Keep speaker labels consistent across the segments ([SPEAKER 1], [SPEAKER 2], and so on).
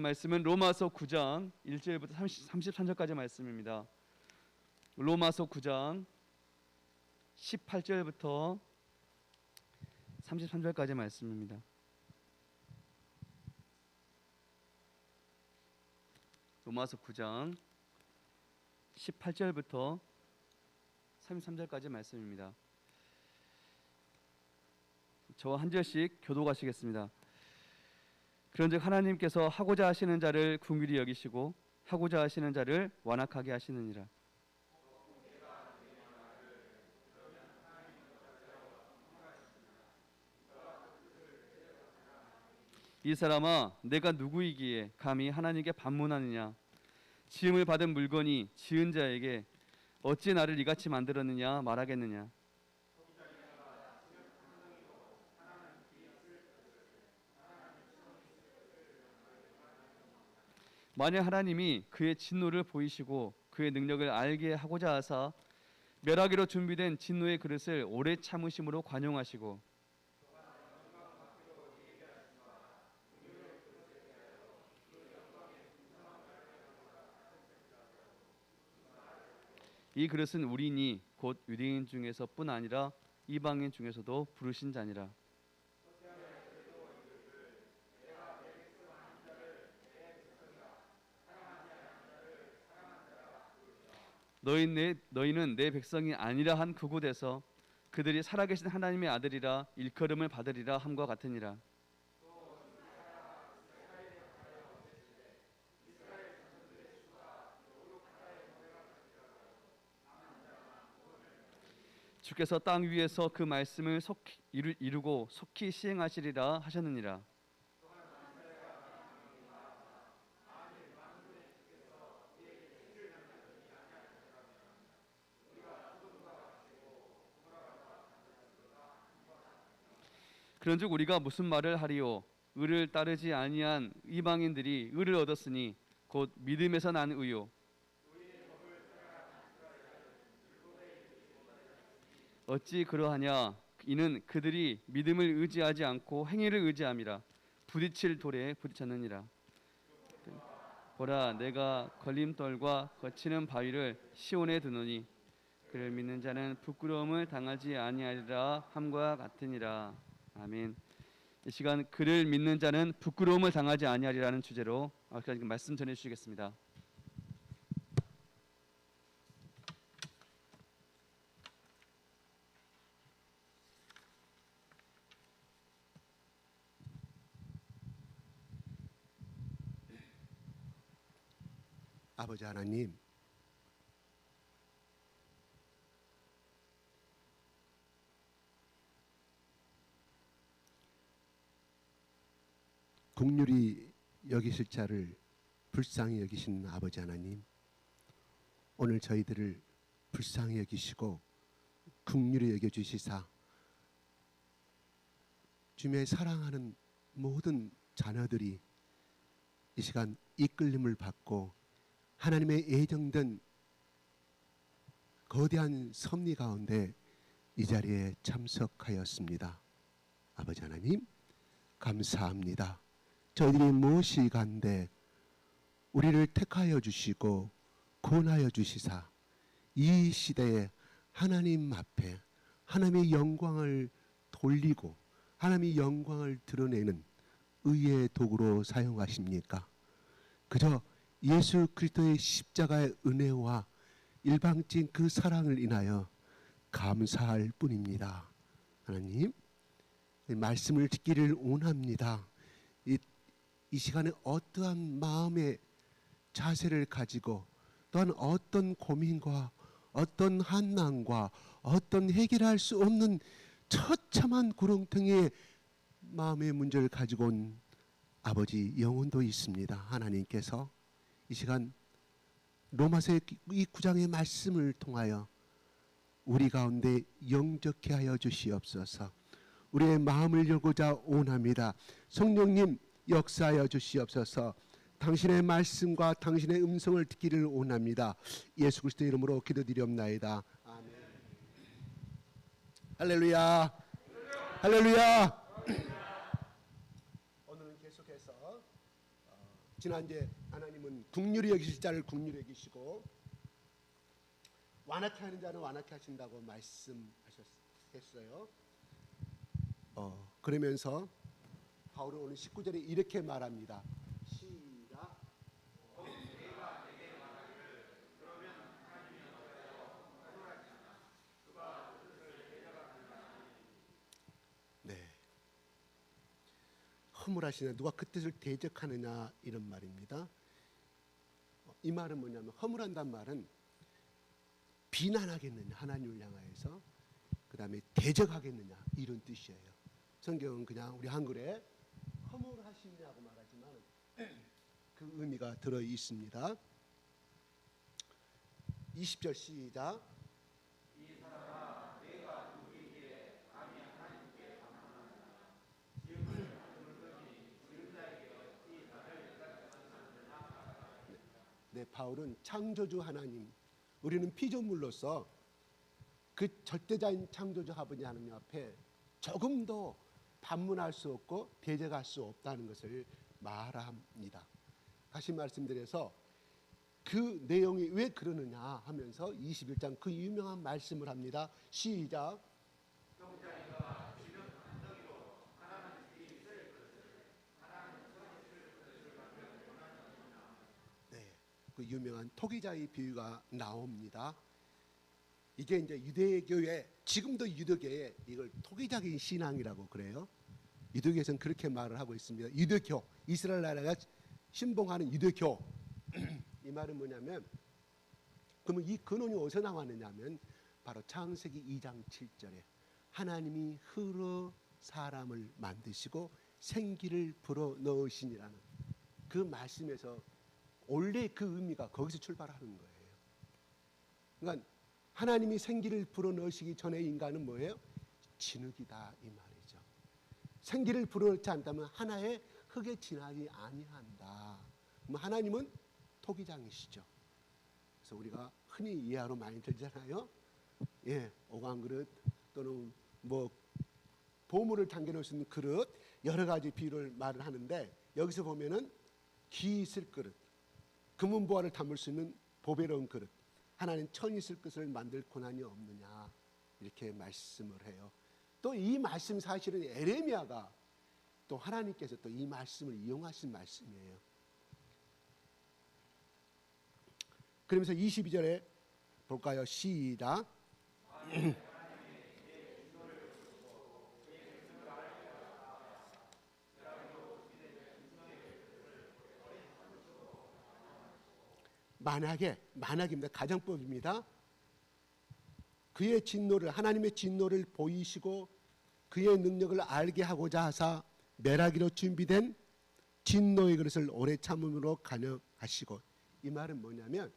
[SPEAKER 1] 오늘 말씀은 로마서 9장 1절부터 33절까지 말씀입니다. 로마서 9장 18절부터 33절까지 말씀입니다. 로마서 9장 18절부터 33절까지 말씀입니다. 저와 한 절씩 교독하시겠습니다. 그런즉 하나님께서 하고자 하시는 자를 긍휼히 여기시고 하고자 하시는 자를 완악하게 하시느니라. 이 사람아, 내가 누구이기에 감히 하나님께 반문하느냐? 지음을 받은 물건이 지은 자에게 어찌 나를 이같이 만들었느냐 말하겠느냐? 만약 하나님이 그의 진노를 보이시고 그의 능력을 알게 하고자 하사 멸하기로 준비된 진노의 그릇을 오래 참으심으로 관용하시고 이 그릇은 우리니 곧 유대인 중에서뿐 아니라 이방인 중에서도 부르신 자니라. 너희는 내 백성이 아니라 한 그곳에서 그들이 살아계신 하나님의 아들이라 일컬음을 받으리라 함과 같으니라. 주께서 땅 위에서 그 말씀을 속히 이루고 속히 시행하시리라 하셨느니라. 그런즉 우리가 무슨 말을 하리요? 의를 따르지 아니한 이방인들이 의를 얻었으니 곧 믿음에서 난 의요. 어찌 그러하냐? 이는 그들이 믿음을 의지하지 않고 행위를 의지함이라. 부딪힐 돌에 부딪혔느니라. 보라, 내가 걸림돌과 거치는 바위를 시온에 두노니 그를 믿는 자는 부끄러움을 당하지 아니하리라 함과 같으니라. 아멘. 이 시간 그를 믿는 자는 부끄러움을 당하지 아니하리라는 주제로 말씀 전해 주시겠습니다.
[SPEAKER 2] 아버지 하나님, 긍휼히 여기실 자를 불쌍히 여기신 아버지 하나님, 오늘 저희들을 불쌍히 여기시고 긍휼히 여겨주시사 주님의 사랑하는 모든 자녀들이 이 시간 이끌림을 받고 하나님의 예정된 거대한 섭리 가운데 이 자리에 참석하였습니다. 아버지 하나님, 감사합니다. 저희들이 무엇이 간데 우리를 택하여 주시고 권하여 주시사 이 시대에 하나님 앞에 하나님의 영광을 돌리고 하나님의 영광을 드러내는 의의 도구로 사용하십니까? 그저 예수 그리스도의 십자가의 은혜와 일방적인 그 사랑을 인하여 감사할 뿐입니다. 하나님, 말씀을 듣기를 원합니다. 이 시간에 어떠한 마음의 자세를 가지고 또한 어떤 고민과 어떤 한난과 어떤 해결할 수 없는 처참한 구렁텅이의 마음의 문제를 가지고 온 아버지 영혼도 있습니다. 하나님께서 이 시간 로마서 이 9장의 말씀을 통하여 우리 가운데 영접케 하여 주시옵소서. 우리의 마음을 열고자 원합니다. 성령님 역사하여 주시옵소서. 당신의 말씀과 당신의 음성을 듣기를 원합니다. 예수 그리스도의 이름으로 기도드리옵나이다. 아멘. 할렐루야. 할렐루야. 오늘은 계속해서 지난주에 하나님은 긍휼히 여기실 자를 긍휼히 여기시고 완악해 하는 자는 완악해 하신다고 말씀하셨어요. 그러면서 바울은 오늘 19절에 이렇게 말합니다. 시작. 네. 허물하시냐, 누가 그 뜻을 대적하느냐, 이런 말입니다. 이 말은 뭐냐면, 허물한단 말은 비난하겠느냐, 하나님을 향하여서, 그 다음에 대적하겠느냐, 이런 뜻이에요. 성경은 그냥 우리 한글에 허물하시냐고 말하지만 그 의미가 들어 있습니다. 20절 시작. 네, 바울은 창조주 하나님, 우리는 피조물로서 그 절대자인 창조주 아버지 하나님 앞에 조금도 반문할 수 없고 대적할 수 없다는 것을 말합니다. 다시 말씀드려서 그 내용이 왜 그러느냐 하면서 21장 그 유명한 말씀을 합니다. 시작. 네, 그 유명한 토기자의 비유가 나옵니다. 이게 이제 유대교회, 지금도 유대교회 이걸 토기적인 신앙이라고 그래요. 유대교에서는 그렇게 말을 하고 있습니다. 유대교, 이스라엘 나라가 신봉하는 유대교. 이 말은 뭐냐면, 그러면 이 근원이 어디서 나왔느냐면 바로 창세기 2장 7절에 하나님이 흙으로 사람을 만드시고 생기를 불어 넣으시니라는 그 말씀에서 원래 그 의미가 거기서 출발하는 거예요. 그러니까 하나님이 생기를 불어넣으시기 전에 인간은 뭐예요? 진흙이다, 이 말이죠. 생기를 불어넣지 않다면 하나의 흙에 지나지 아니한다. 그럼 하나님은 토기장이시죠. 그래서 우리가 흔히 이해하러 많이 들잖아요. 예, 오광 그릇 또는 뭐 보물을 담겨놓을 수 있는 그릇, 여러 가지 비유를 말을 하는데, 여기서 보면은 기 있을 그릇, 금은보화를 담을 수 있는 보배로운 그릇, 하나님 천 있을 것을 만들 고난이 없느냐, 이렇게 말씀을 해요. 또 이 말씀 사실은 에레미야가 또 하나님께서 또 이 말씀을 이용하신 말씀이에요. 그러면서 22절에 볼까요? 시작. 만약입니다. 가정법입니다. 그의 진노를, 하나님의 진노를 보이시고 그의 능력을 알게 하고자 하사 멸하기로 준비된 진노의 그릇을 오래 참음으로 간역하시고. 이 말은 뭐냐면,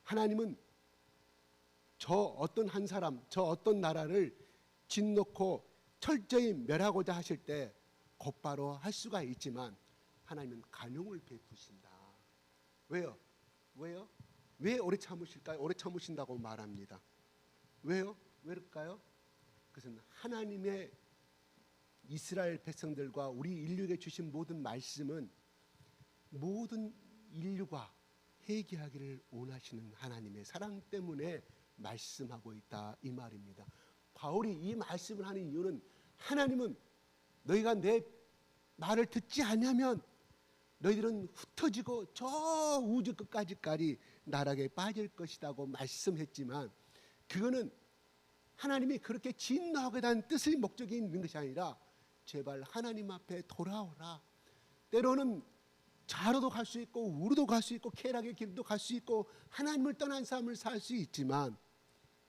[SPEAKER 2] 하나님은 저 어떤 한 사람, 저 어떤 나라를 짓놓고 철저히 멸하고자 하실 때 곧바로 할 수가 있지만 하나님은 간용을 베푸신다. 왜요? 왜 오래 참으실까요? 오래 참으신다고 말합니다. 왜요? 왜일까요? 그것은 하나님의 이스라엘 백성들과 우리 인류에게 주신 모든 말씀은 모든 인류가 회개하기를 원하시는 하나님의 사랑 때문에 말씀하고 있다, 이 말입니다. 바울이 이 말씀을 하는 이유는, 하나님은 너희가 내 말을 듣지 않으면 너희들은 흩어지고 저 우주 끝까지 나락에 빠질 것이라고 말씀했지만, 그거는 하나님이 그렇게 진노하겠다는 뜻의 목적이 있는 것이 아니라 제발 하나님 앞에 돌아오라. 때로는 좌로도 갈 수 있고 우로도 갈 수 있고 쾌락의 길도 갈 수 있고 하나님을 떠난 삶을 살 수 있지만,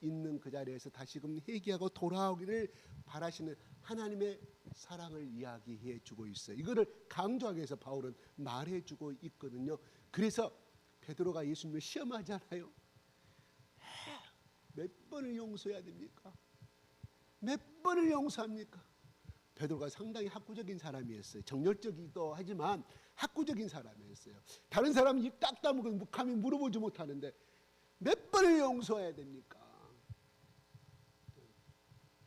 [SPEAKER 2] 있는 그 자리에서 다시금 회개하고 돌아오기를 바라시는 하나님의 사랑을 이야기해 주고 있어요. 이거를 강조하기 위해서 바울은 말해 주고 있거든요. 그래서 베드로가 예수님을 시험하잖아요. 몇 번을 용서해야 됩니까? 몇 번을 용서합니까? 베드로가 상당히 학구적인 사람이었어요. 정열적이기도 하지만 학구적인 사람이었어요. 다른 사람은 입 딱 다물고 감히 물어보지 못하는데 몇 번을 용서해야 됩니까?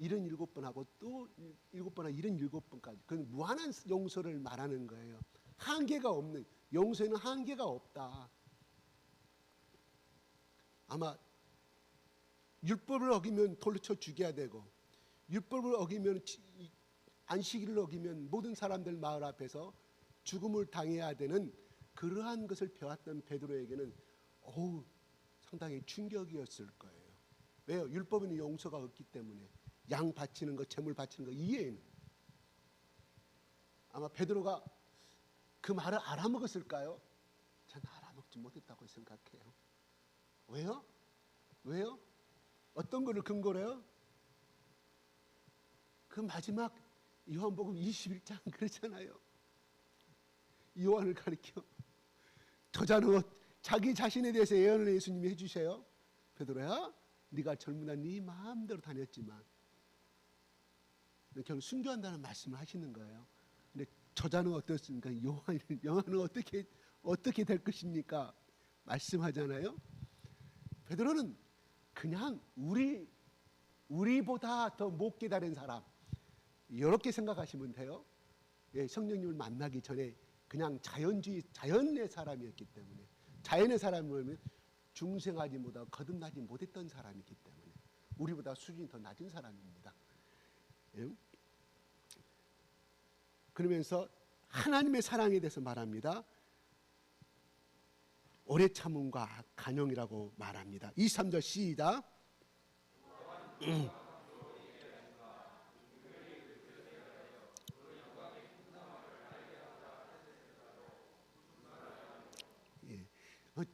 [SPEAKER 2] 77번 하고 또 7번 하고 77번까지. 그건 무한한 용서를 말하는 거예요. 한계가 없는, 용서에는 한계가 없다. 아마 율법을 어기면 돌로 쳐 죽여야 되고, 율법을 어기면 안식일을 어기면 모든 사람들 마을 앞에서 죽음을 당해야 되는 그러한 것을 배웠던 베드로에게는 상당히 충격이었을 거예요. 왜요? 율법에는 용서가 없기 때문에. 양 바치는 것, 제물 바치는 것 이외에는. 아마 베드로가 그 말을 알아먹었을까요? 저는 알아먹지 못했다고 생각해요. 왜요? 왜요? 어떤 거를 근거로 해요? 그 마지막 요한복음 21장 그렇잖아요. 요한을 가리켜 저자는 자기 자신에 대해서 예언을 예수님이 해주세요. 베드로야, 네가 젊으나 네 마음대로 다녔지만 결국 순교한다는 말씀을 하시는 거예요. 근데 저자는 어떻습니까? 요한은 어떻게 될 것입니까? 말씀하잖아요. 베드로는 그냥 우리보다 더 못 깨달은 사람, 이렇게 생각하시면 돼요. 예, 성령님을 만나기 전에 그냥 자연의 사람이었기 때문에, 자연의 사람이면 중생하지 못하고 거듭나지 못했던 사람이기 때문에 우리보다 수준이 더 낮은 사람입니다. 예? 그러면서 하나님의 사랑에 대해서 말합니다. 오래 참음과 간용이라고 말합니다. 23절 시작.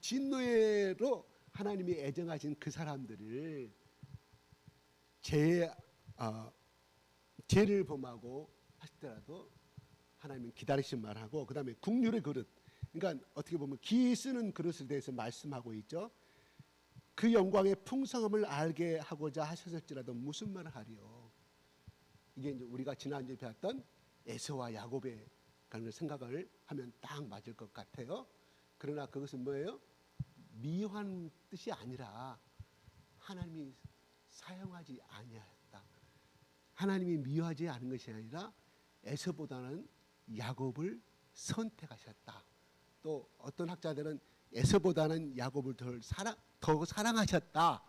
[SPEAKER 2] 진노로 하나님이 애정하신 그 사람들을 죄를 범하고 하시더라도 하나님은 기다리신 말하고, 그 다음에 국률의 그릇, 그러니까 어떻게 보면 기 쓰는 그릇에 대해서 말씀하고 있죠. 그 영광의 풍성함을 알게 하고자 하셨을지라도 무슨 말을 하리요. 이게 이제 우리가 지난주에 배웠던 에서와 야곱의 그런 생각을 하면 딱 맞을 것 같아요. 그러나 그것은 뭐예요? 미워한 뜻이 아니라 하나님이 사용하지 아니하였다. 하나님이 미워하지 않은 것이 아니라 에서보다는 야곱을 선택하셨다. 또 어떤 학자들은 에서보다는 야곱을 더 사랑하셨다.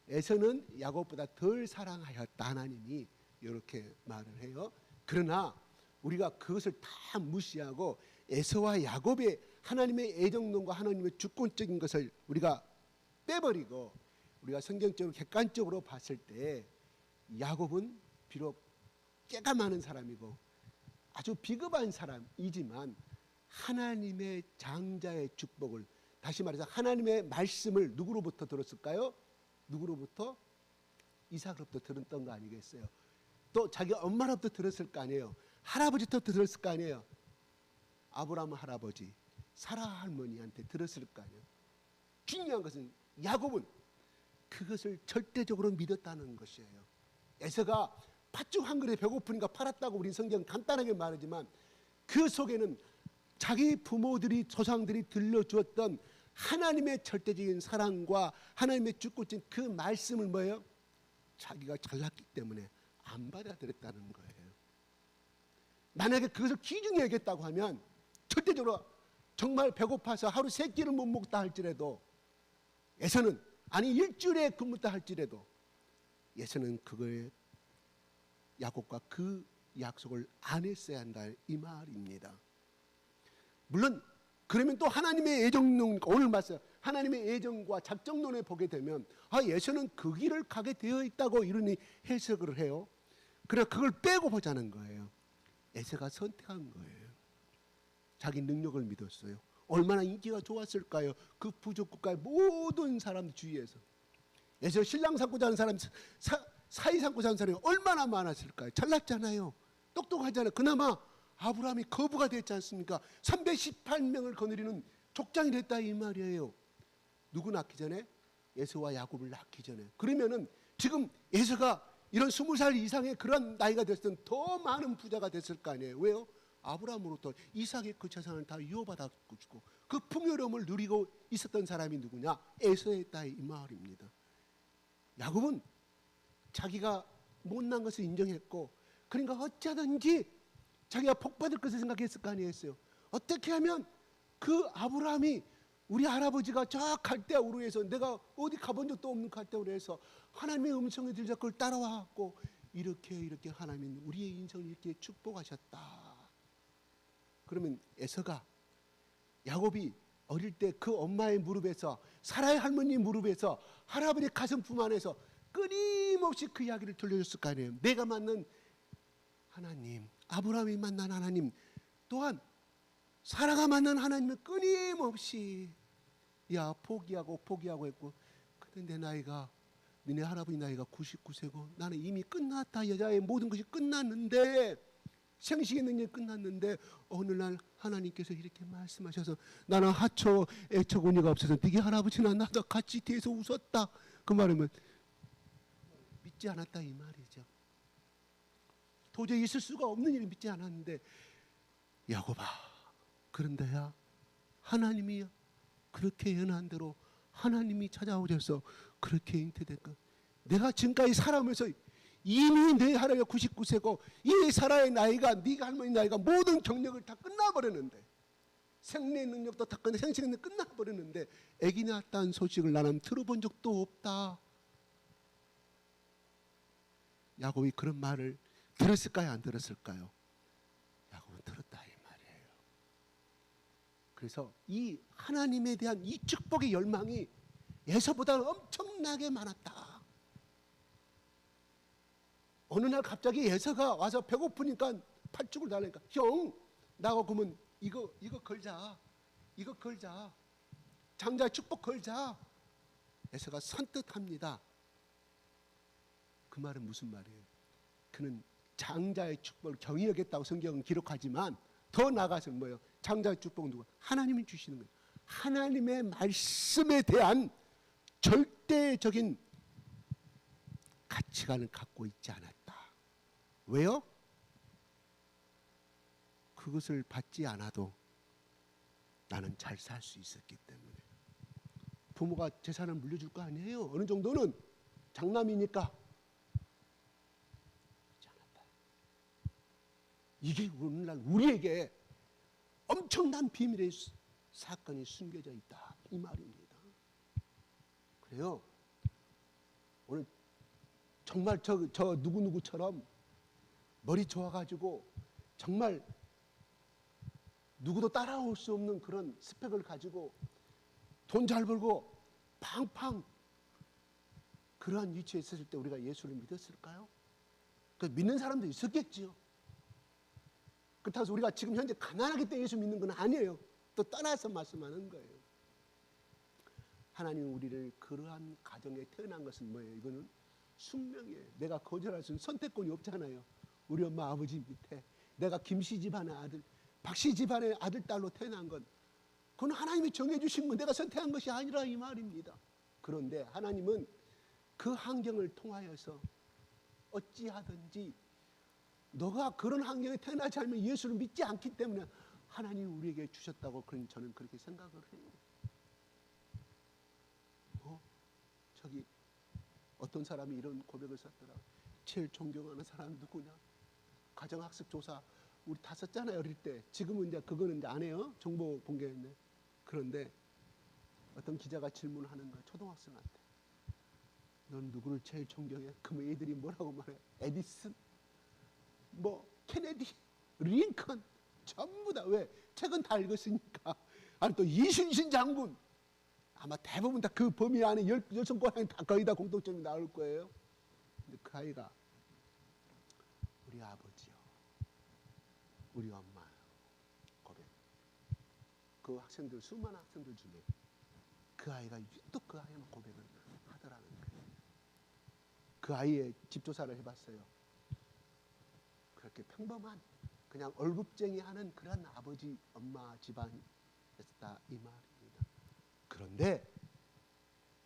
[SPEAKER 2] 에서는 야곱보다 덜 사랑하였다. 하나님이 이렇게 말을 해요. 그러나 우리가 그것을 다 무시하고 에서와 야곱의 하나님의 애정론과 하나님의 주권적인 것을 우리가 빼버리고 우리가 성경적으로 객관적으로 봤을 때 야곱은 비록 깨가 많은 사람이고 아주 비겁한 사람이지만 하나님의 장자의 축복을, 다시 말해서 하나님의 말씀을 누구로부터 들었을까요? 누구로부터? 이삭으로부터 들었던 거 아니겠어요? 또 자기 엄마로부터 들었을 거 아니에요? 할아버지부터 들었을 거 아니에요? 아브라함 할아버지, 사라 할머니한테 들었을 거 아니에요? 중요한 것은 야곱은 그것을 절대적으로 믿었다는 것이에요. 에서가 팥죽 한 그릇에 배고프니까 팔았다고 우리 성경은 간단하게 말하지만 그 속에는 자기 부모들이, 조상들이 들려주었던 하나님의 절대적인 사랑과 하나님의 주권적인 그 말씀을 뭐예요? 자기가 잘났기 때문에 안 받아들였다는 거예요. 만약에 그것을 기준히 여겼다고 하면 절대적으로 정말 배고파서 하루 3끼를 못 먹다 할지라도 에서는, 아니 일주일에 굶었다 할지라도 에서는 그거에 야곱과 그 약속을 안 했어야 한다, 이 말입니다. 물론 그러면 또 하나님의 애정론, 오늘 말씀 하나님의 애정과 작정론에 보게 되면 에서는 그 길을 가게 되어 있다고 이러니 해석을 해요. 그래 그걸 빼고 보자는 거예요. 에서가 선택한 거예요. 자기 능력을 믿었어요. 얼마나 인기가 좋았을까요? 그 부족 국가의 모든 사람 주위에서 에서 신랑 삼고자 하는 사람, 사위 삼고자 하는 사람이 얼마나 많았을까요? 잘났잖아요. 똑똑하잖아요. 그나마 아브라함이 거부가 됐지 않습니까? 318명을 거느리는 족장이 됐다 이 말이에요. 누구 낳기 전에? 에서와 야곱을 낳기 전에. 그러면은 지금 에서가 이런 20살 이상의 그런 나이가 됐을 때 더 많은 부자가 됐을 거 아니에요. 왜요? 아브라함으로부터 이삭의 그 재산을 다 이어받았고 그 풍요로움을 누리고 있었던 사람이 누구냐? 에서였다 이 말입니다. 야곱은 자기가 못난 것을 인정했고, 그러니까 어쩌든지 자기가 복받을 것을 생각했을 거 아니겠어요. 어떻게 하면 그 아브라함이 우리 할아버지가 저 갈대우르에서 내가 어디 가본 적도 없는 갈대우르에서 하나님의 음성을 들자 그걸 따라와갖고 이렇게 하나님은 우리의 인생을 이렇게 축복하셨다. 그러면 에서가 야곱이 어릴 때 그 엄마의 무릎에서 사라의 할머니 무릎에서 할아버지 가슴품 안에서 끊임없이 그 이야기를 들려줬을 거 아니에요. 내가 만난 하나님, 아브라함이 만난 하나님, 또한 사라가 만난 하나님은 끊임없이 야 포기하고 했고, 근데 내 나이가 니네 할아버지 나이가 99세고 나는 이미 끝났다. 여자의 모든 것이 끝났는데, 생식의 능력이 끝났는데 어느 날 하나님께서 이렇게 말씀하셔서 나는 하초 애처구니가 없어서 네게 할아버지나 나도 같이 뒤에서 웃었다. 그 말이면 믿지 않았다 이 말이죠. 도저히 있을 수가 없는 일을 믿지 않았는데, 야곱아 그런데야 하나님이 그렇게 연한 대로 하나님이 찾아오셔서 그렇게 잉태될까. 내가 지금까지 살아오면서 이미 내 할아버지가 99세고 이 사라의 나이가 네가 할머니 나이가 모든 경력을 다 끝나버렸는데, 생리의 능력도 다 끝나, 생식의 능력이 끝나버렸는데 아기 낳았다는 소식을 나는 들어본 적도 없다. 야곱이 그런 말을 들었을까요, 안 들었을까요? 야곱은 들었다 이 말이에요. 그래서 이 하나님에 대한 이 축복의 열망이 에서보다 엄청나게 많았다. 어느 날 갑자기 에서가 와서 배고프니까 팥죽을 달라니까, 형 나하고 그러면 이거 걸자, 이거 걸자, 장자의 축복 걸자. 에서가 선뜻합니다. 그 말은 무슨 말이에요? 그는 장자의 축복을 경히 여겼다고 성경은 기록하지만 더 나아가서 뭐예요? 장자의 축복은 누가? 하나님이 주시는 거예요. 하나님의 말씀에 대한 절대적인 가치관을 갖고 있지 않았다. 왜요? 그것을 받지 않아도 나는 잘 살 수 있었기 때문에. 부모가 재산을 물려줄 거 아니에요. 어느 정도는 장남이니까. 그렇지 않았다. 이게 오늘날 우리에게 엄청난 비밀의 사건이 숨겨져 있다 이 말입니다. 그래요. 오늘 정말 저 누구누구처럼 머리 좋아가지고 정말 누구도 따라올 수 없는 그런 스펙을 가지고 돈 잘 벌고 팡팡 그러한 위치에 있었을 때 우리가 예수를 믿었을까요? 그 믿는 사람도 있었겠지요. 그렇다고 해서 우리가 지금 현재 가난하기 때문에 예수 믿는 건 아니에요. 또 떠나서 말씀하는 거예요. 하나님 우리를 그러한 가정에 태어난 것은 뭐예요? 이거는 숙명이에요. 내가 거절할 수 있는 선택권이 없잖아요. 우리 엄마 아버지 밑에 내가 김씨 집안의 아들, 박씨 집안의 아들 딸로 태어난 건 그건 하나님이 정해주신 건 내가 선택한 것이 아니라 이 말입니다. 그런데 하나님은 그 환경을 통하여서 어찌하든지 너가 그런 환경에 태어나지 않으면 예수를 믿지 않기 때문에 하나님이 우리에게 주셨다고 저는 그렇게 생각을 해요. 저기 어떤 사람이 이런 고백을 썼더라. 제일 존경하는 사람 누구냐? 가정학습 조사 우리 다 썼잖아요 어릴 때. 지금은 이제 그거는 이제 안 해요. 정보 공개했네. 그런데 어떤 기자가 질문하는 거야 초등학생한테. 넌 누구를 제일 존경해? 그러면 애들이 뭐라고 말해? 에디슨, 뭐 케네디, 링컨 전부 다. 왜? 책은 다 읽었으니까. 아니 또 이순신 장군 아마 대부분 다 그 범위 안에 10손가락에 다 거의 다 공통점이 나올 거예요. 근데 그 아이가 우리 아버지요, 우리 엄마요 고백. 그 학생들 수많은 학생들 중에 그 아이가 유독 그 아이만 고백을 하더라는 거예요. 그 아이의 집조사를 해봤어요. 그렇게 평범한 그냥 얼굴쟁이 하는 그런 아버지 엄마 집안이었다 이 말입니다. 그런데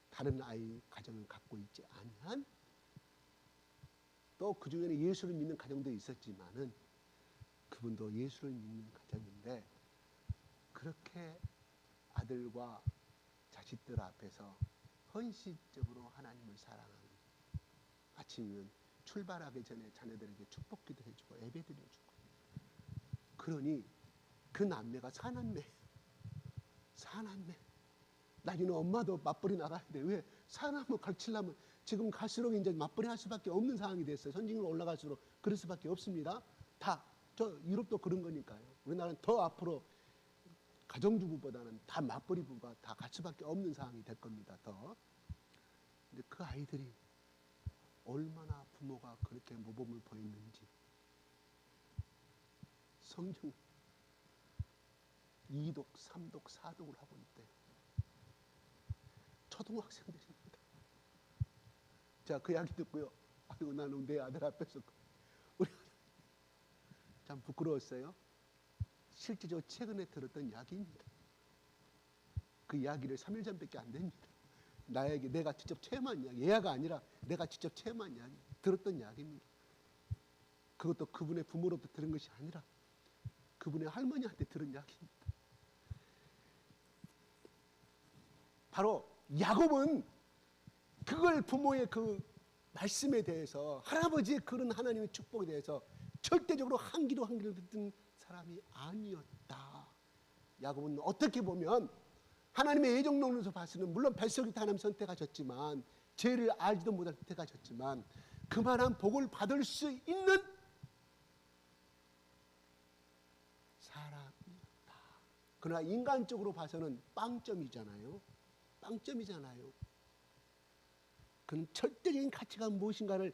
[SPEAKER 2] 다른 아이 가정을 갖고 있지 아니한 또 그 중에는 예수를 믿는 가정도 있었지만은 그분도 예수를 믿는 가정인데 그렇게 아들과 자식들 앞에서 헌신적으로 하나님을 사랑하는, 아침이면 출발하기 전에 자녀들에게 축복기도 해주고 예배드려주고. 그러니 그 남매가 사남매예요. 사납네. 나중에 엄마도 맞벌이 나가야 돼. 왜? 사람을 가르치려면 지금 갈수록 이제 맞벌이 할 수밖에 없는 상황이 됐어요. 선진국으로 올라갈수록 그럴 수밖에 없습니다. 다 저 유럽도 그런 거니까요. 우리나라는 더 앞으로 가정주부보다는 다 맞벌이 부부가 다 갈 수밖에 없는 상황이 될 겁니다. 더. 근데 그 아이들이 얼마나 부모가 그렇게 모범을 보였는지 성경 2독, 3독, 4독을 하고 있대. 초등학생들입니다. 자, 그 이야기 듣고요. 아이고, 나는 내 아들 앞에서 우리 참 부끄러웠어요. 실제적으로 최근에 들었던 이야기입니다. 그 이야기를 3일 전밖에 안 됩니다. 나에게 내가 직접 체험한 이야기, 예화가 아니라 내가 직접 체험한 이야기, 들었던 이야기입니다. 그것도 그분의 부모로부터 들은 것이 아니라 그분의 할머니한테 들은 이야기입니다. 바로 야곱은 그걸 부모의 그 말씀에 대해서 할아버지의 그런 하나님의 축복에 대해서 절대적으로 한 귀로 한 귀로 듣는 사람이 아니었다. 야곱은 어떻게 보면 하나님의 예정론에서 봐서는 물론 뱃속에 하나님 선택하셨지만 죄를 알지도 못할 선택하셨지만 그만한 복을 받을 수 있는 사람이었다. 그러나 인간적으로 봐서는 빵점이잖아요. 빵점이잖아요. 그는 절대적인 가치가 무엇인가를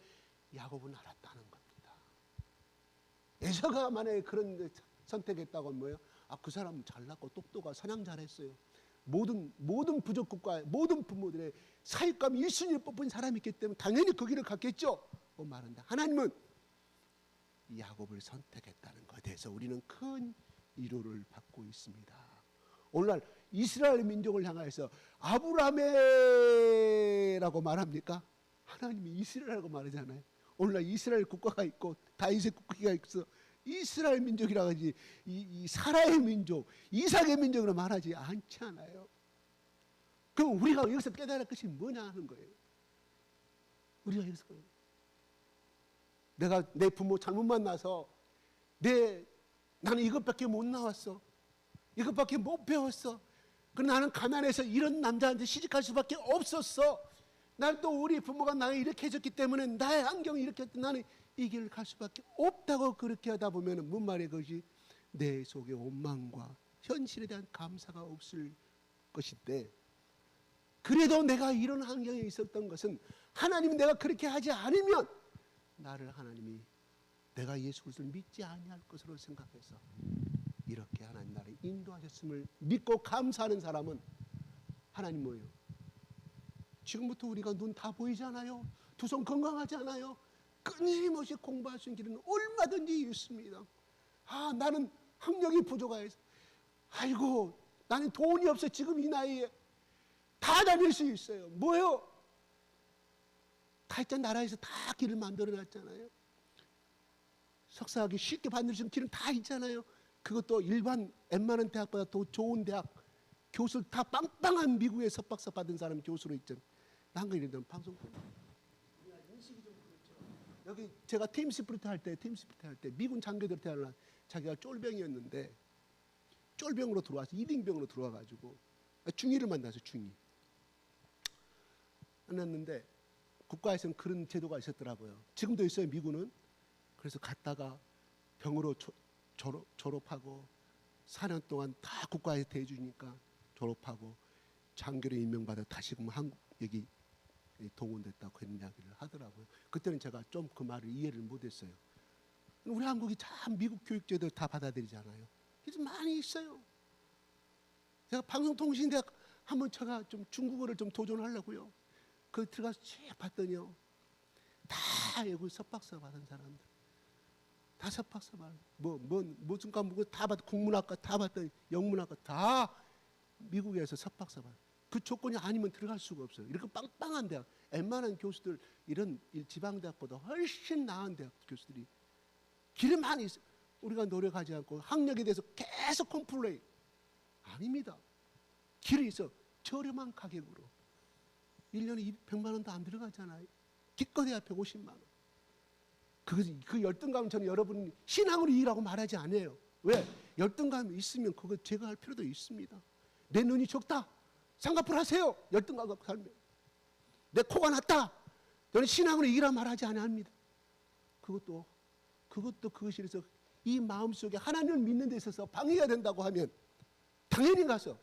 [SPEAKER 2] 야곱은 알았다는 겁니다. 에서가 만약에 그런 선택했다고 하면 뭐예요? 아, 그 사람은 잘났고 똑똑하고 사냥 잘했어요. 모든 부족국가 모든 부모들의 사육감 1순위를 뽑은 사람이 있기 때문에 당연히 그 길을 갔겠죠. 말한다. 하나님은 야곱을 선택했다는 것에 대해서 우리는 큰 위로를 받고 있습니다. 오늘날 이스라엘 민족을 향하여서 아브라함이라고 말합니까? 하나님이 이스라엘이라고 말하잖아요. 오늘날 이스라엘 국가가 있고 다윗의 국가가 있어 이스라엘 민족이라고 하지 이 사라의 민족, 이삭의 민족으로 말하지 않지 않아요. 그럼 우리가 여기서 깨달을 것이 뭐냐 하는 거예요. 우리가 여기서 내가 내 부모 잘못 만나서 나는 이것밖에 못 나왔어. 이것밖에 못 배웠어. 그러나 나는 가난해서 이런 남자한테 시집갈 수밖에 없었어. 난 또 우리 부모가 나를 이렇게 해줬기 때문에 나의 환경이 이렇게 했던 나는 이 길을 갈 수밖에 없다고 그렇게 하다 보면 뭔 말이에요? 그것이 내 속에 원망과 현실에 대한 감사가 없을 것인데 그래도 내가 이런 환경에 있었던 것은 하나님 내가 그렇게 하지 않으면 나를 하나님이 내가 예수 그리스도를 믿지 아니할 것으로 생각해서 이렇게 하나님 나를 인도하셨음을 믿고 감사하는 사람은 하나님 뭐예요? 지금부터 우리가 눈 다 보이잖아요. 두 손 건강하잖아요. 끊임없이 공부할 수 있는 길은 얼마든지 있습니다. 아, 나는 학력이 부족해서 아이고 나는 돈이 없어 지금 이 나이에 다 다닐 수 있어요. 뭐요? 타이탄 나라에서 다 길을 만들어 놨잖아요. 석사학위 쉽게 받을 수 있는 길은 다 있잖아요. 그것도 일반 웬만한 대학보다 더 좋은 대학 교수를 다 빵빵한 미국에 석박사 받은 사람이 교수로 있잖아요. 난 거 이런 방송 인식이 좀 그렇죠. 여기 제가 팀 스프리트 할 때 미군 장교들 태어난 자기가 쫄병이었는데 쫄병으로 들어와서 2등병으로 들어와가지고 중위를 만나서 중위 만났는데 국가에서는 그런 제도가 있었더라고요. 지금도 있어요. 미군은. 그래서 갔다가 병으로 졸업하고 4년 동안 다 국가에서 대해주니까 졸업하고 장교로 임명받아 다시금 한국 여기 동원됐다고 그런 이야기를 하더라고요. 그때는 제가 좀 그 말을 이해를 못했어요. 우리 한국이 참 미국 교육제도 다 받아들이잖아요. 그래서 많이 있어요. 제가 방송통신대학 한번 제가 좀 중국어를 좀 도전하려고요. 그 들어가서 쭉 봤더니요. 다 여기 석박사 받은 사람들. 다 석박사 받은. 무슨 과목 다 받. 국문학과 다 받더니 영문학과 다 미국에서 석박사 받은. 그 조건이 아니면 들어갈 수가 없어요. 이렇게 빵빵한 대학, 웬만한 교수들 이런 지방대학보다 훨씬 나은 대학 교수들이 길이 많이 있어요. 우리가 노력하지 않고 학력에 대해서 계속 컴플레인. 아닙니다. 길이 있어. 저렴한 가격으로. 1년에 100만 원도 안 들어가잖아요. 기껏해야 150만 원. 그 열등감은 저는 여러분 신앙으로 일하고 말하지 않아요. 왜? 열등감이 있으면 그거 제거할 필요도 있습니다. 내 눈이 적다. 쌍꺼풀 하세요. 열등감각 살면. 내 코가 났다. 저는 신앙으로 이기라 말하지 아니합니다. 그것도 그것이라서 이 마음속에 하나님을 믿는 데 있어서 방해가 된다고 하면 당연히 가서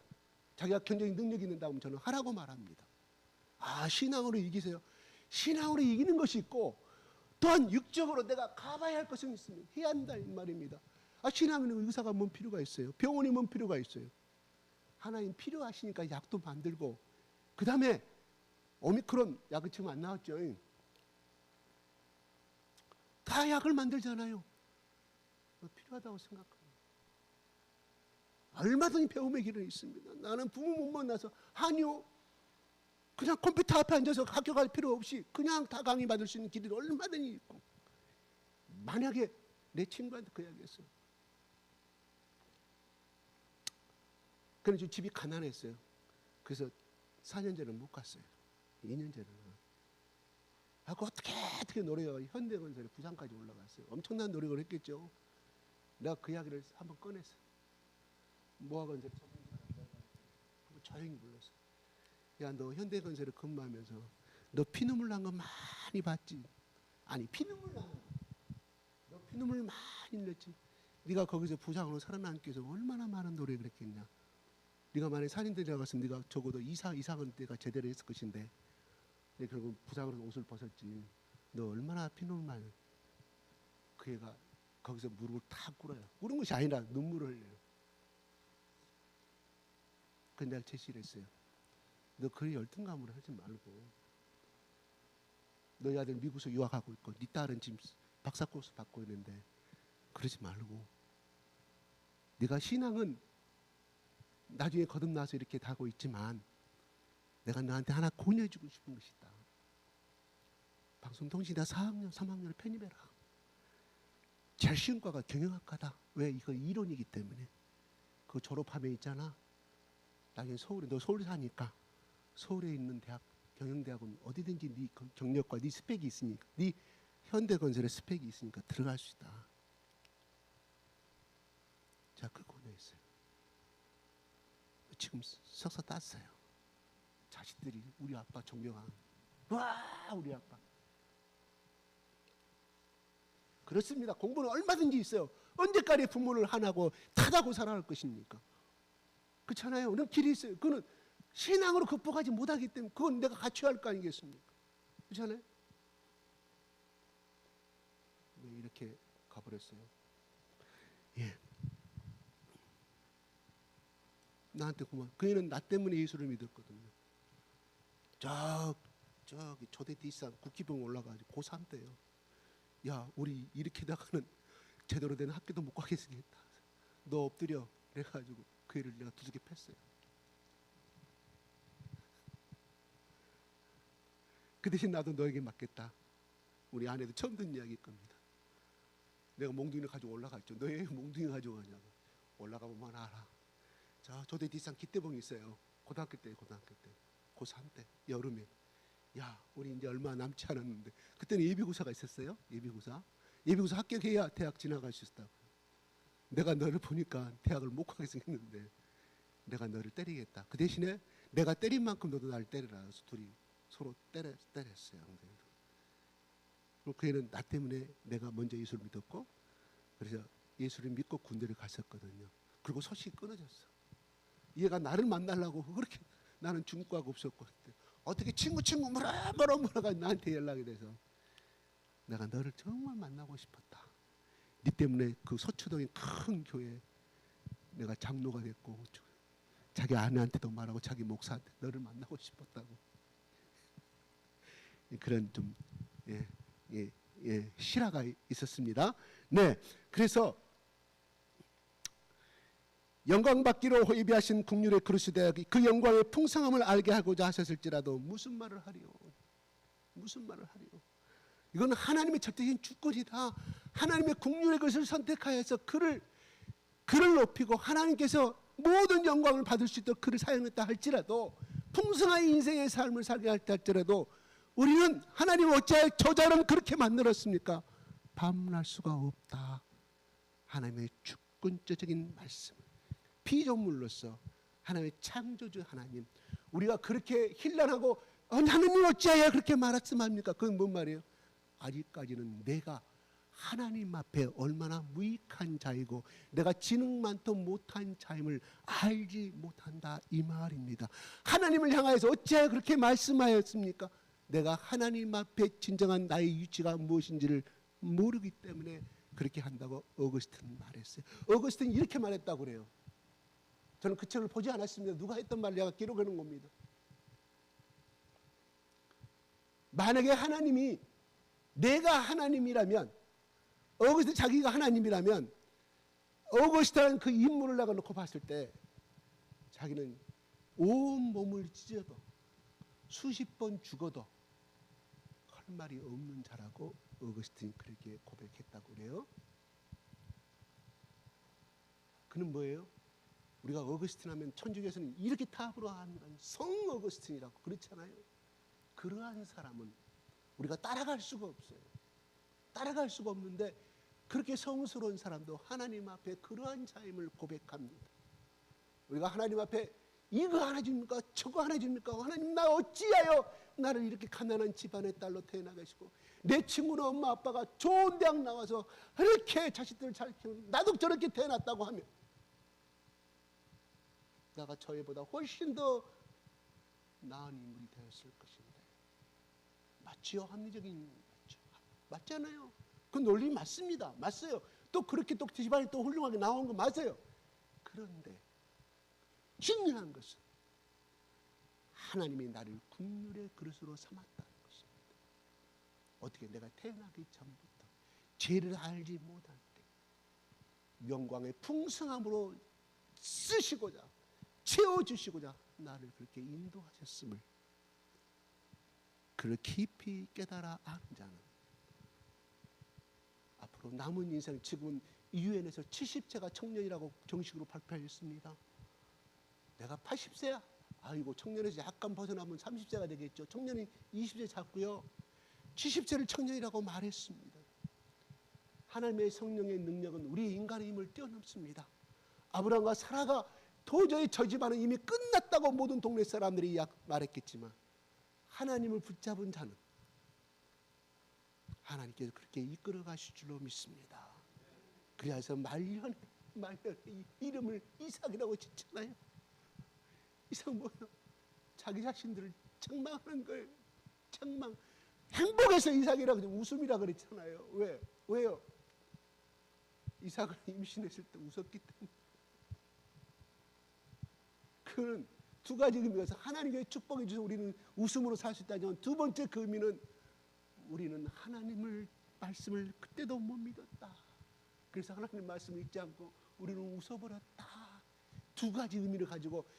[SPEAKER 2] 자기가 경쟁 능력이 있는다고 하면 저는 하라고 말합니다. 신앙으로 이기세요. 신앙으로 이기는 것이 있고 또한 육적으로 내가 가봐야 할 것은 있으면 해야 한다 이 말입니다. 신앙에는 의사가 뭔 필요가 있어요. 병원이 뭔 필요가 있어요. 하나님 필요하시니까 약도 만들고 그 다음에 오미크론 약이 지금 안 나왔죠. 다 약을 만들잖아요. 필요하다고 생각합니다. 얼마든지 배움의 길은 있습니다. 나는 부모 못 만나서 아니요. 그냥 컴퓨터 앞에 앉아서 학교 갈 필요 없이 그냥 다 강의 받을 수 있는 길이 얼마든지 있고 만약에 내 친구한테 그 이야기했어요. 그래서 집이 가난했어요. 그래서 4년제는 못 갔어요. 2년제는. 하고 어떻게 노력해서 현대건설에 부산까지 올라갔어요. 엄청난 노력을 했겠죠. 내가 그 이야기를 한번 꺼냈어요. 모아건설에 한번 조용히 불렀어요. 야, 너 현대건설에 근무하면서 너 피눈물 난 거 많이 봤지? 아니, 피눈물 난 거. 너 피눈물 많이 흘렸지? 네가 거기서 부장으로 살아남기 위해서 얼마나 많은 노력을 했겠냐? 네가 만약에 산인들이라고 했으면 네가 적어도 이상은 때가 제대로 했을 것인데 결국 부장으로 옷을 벗었지. 너 얼마나 피눈물 많이. 그 애가 거기서 무릎을 탁 꿇어요. 꿇은 것이 아니라 눈물을 흘려요. 근데 내가 제시를 했어요. 너 그리 열등감으로 하지 말고 너희 아들 미국에서 유학하고 있고 네 딸은 지금 박사 코스 받고 있는데 그러지 말고 네가 신앙은 나중에 거듭나서 이렇게 하고 있지만 내가 너한테 하나 권유해주고 싶은 것이 있다. 방송통신대 4학년, 3학년을 편입해라. 제일 쉬운 과가 경영학과다. 왜? 이거 이론이기 때문에. 그 졸업하면 있잖아. 나중에 너 서울 사니까 서울에 있는 대학, 경영대학은 어디든지 네 경력과 네 스펙이 있으니까, 네 현대건설의 스펙이 있으니까 들어갈 수 있다. 자, 그걸 권유했어요. 지금 석사 땄어요. 자식들이 우리 아빠 존경하는. 와, 우리 아빠. 그렇습니다. 공부는 얼마든지 있어요. 언제까지 부모를 하나고 타다고 살아갈 것입니까? 그렇잖아요. 그런 길이 있어요. 그거는 신앙으로 극복하지 못하기 때문에 그건 내가 갖춰야 할 거 아니겠습니까? 그렇잖아요. 왜 이렇게 가버렸어요? 예. 나한테 고마워. 그 애는 나 때문에 예수를 믿었거든요. 저기 조대 뒷산 국기병 올라가지고 고3 때요. 야, 우리 이렇게 나가는 제대로 된 학교도 못 가겠습니다. 너 엎드려. 그래가지고 그 애를 내가 두들겨 팼어요. 그 대신 나도 너에게 맡겠다. 우리 아내도 처음 듣는 이야기일 겁니다. 내가 몽둥이를 가지고 올라갔죠. 너 왜 몽둥이 가지고 가냐고. 올라가 보면 알아. 자, 조대 뒷산 기대봉이 있어요. 고등학교 때 고3 때 여름에. 야, 우리 이제 얼마 남지 않았는데 그때는 예비고사가 있었어요. 예비고사 합격해야 대학 지나갈 수 있다고. 내가 너를 보니까 대학을 못 가게 생겼는데 내가 너를 때리겠다. 그 대신에 내가 때린 만큼 너도 나를 때려라. 그래서 둘이 서로 때렸어요. 그리고 그 애는 나 때문에 내가 먼저 예수를 믿었고 그래서 예수를 믿고 군대를 갔었거든요. 그리고 소식이 끊어졌어. 얘가 나를 만나려고 그렇게 나는 중과가 없었고 어떻게 친구 뭐라가 나한테 연락이 돼서 내가 너를 정말 만나고 싶었다. 네 때문에 그 서초동의 큰 교회 내가 장로가 됐고 자기 아내한테도 말하고 자기 목사한테 너를 만나고 싶었다고. 그런 좀 실화가 있었습니다. 네, 그래서 영광 받기로 예비하신 국률의 그리스도의 그 영광의 풍성함을 알게 하고자 하셨을지라도 무슨 말을 하리요? 이건 하나님의 절대적인 주권이다. 하나님의 국률의 것을 선택하여서 그를 높이고 하나님께서 모든 영광을 받을 수 있도록 그를 사용했다 할지라도 풍성한 인생의 삶을 살게 할지라도 우리는 하나님 어찌하여 저자는 그렇게 만들었습니까? 반문할 수가 없다. 하나님의 주권적인 말씀을 피조물로서 하나님의 창조주 하나님, 우리가 그렇게 힐난하고 하나님 어찌하여 그렇게 말씀합니까? 그건 뭔 말이에요? 아직까지는 내가 하나님 앞에 얼마나 무익한 자이고 내가 지능만도 못한 자임을 알지 못한다, 이 말입니다. 하나님을 향하여서 어찌하여 그렇게 말씀하였습니까? 내가 하나님 앞에 진정한 나의 위치가 무엇인지를 모르기 때문에 그렇게 한다고 어거스틴 말했어요. 어거스틴 이렇게 말했다고 그래요. 저는 그 책을 보지 않았습니다. 누가 했던 말을 내가 기록해 놓은 겁니다. 만약에 하나님이, 내가 하나님이라면, 어거스틴 자기가 하나님이라면 어거스틴이라는 그 인물을 내가 놓고 봤을 때 자기는 온 몸을 찢어도 수십 번 죽어도 할 말이 없는 자라고 어거스틴이 그렇게 고백했다고 그래요. 그는 뭐예요? 우리가 어거스틴 하면 천주교에서는 이렇게 탑으로 하는 성 어거스틴이라고 그렇잖아요. 그러한 사람은 우리가 따라갈 수가 없어요. 따라갈 수가 없는데 그렇게 성스러운 사람도 하나님 앞에 그러한 자임을 고백합니다. 우리가 하나님 앞에 이거 하나 줍니까? 저거 하나 줍니까? 하나님, 나 어찌하여 나를 이렇게 가난한 집안의 딸로 태어나 계시고 내 친구는 엄마 아빠가 좋은 대학 나와서 이렇게 자식들을 잘 키우는, 나도 저렇게 태어났다고 하면 내가 저희보다 훨씬 더 나은 인물이 되었을 것인데, 맞지요? 합리적인 맞죠? 맞잖아요. 그 논리 맞습니다. 맞어요. 또 그렇게 또 집안이 또 훌륭하게 나온 거 맞아요. 그런데 중요한 것은 하나님이 나를 국률의 그릇으로 삼았다는 것입니다. 어떻게 내가 태어나기 전부터 죄를 알지 못할 때 영광의 풍성함으로 쓰시고자 채워주시고자 나를 그렇게 인도하셨음을 그를 깊이 깨달아 아는 자는 앞으로 남은 인생, 지금은 유엔에서 70세가 청년이라고 정식으로 발표했습니다. 내가 80세야. 아이고, 청년에서 약간 벗어나면 30세가 되겠죠. 청년이 20세 잡고요. 70세를 청년이라고 말했습니다. 하나님의 성령의 능력은 우리 인간의 힘을 뛰어넘습니다. 아브라함과 사라가 도저히 저 집안은 이미 끝났다고 모든 동네 사람들이 말했겠지만 하나님을 붙잡은 자는 하나님께서 그렇게 이끌어 가실 줄로 믿습니다. 그래서 말년에 이름을 이삭이라고 짓잖아요. 이삭 뭐예요? 자기 자신들을 책망하는 거예요. 책망. 행복해서 이삭이라고 웃음이라 그랬잖아요. 왜요? 이삭을 임신했을 때 웃었기 때문에. 그는 두 가지 의미가 있어서 하나님의 축복해 주셔서 우리는 웃음으로 살 수 있다면, 두 번째 그 의미는 우리는 하나님을 말씀을 그때도 못 믿었다. 그래서 하나님 말씀을 읽지 않고 우리는 웃어버렸다. 두 가지 의미를 가지고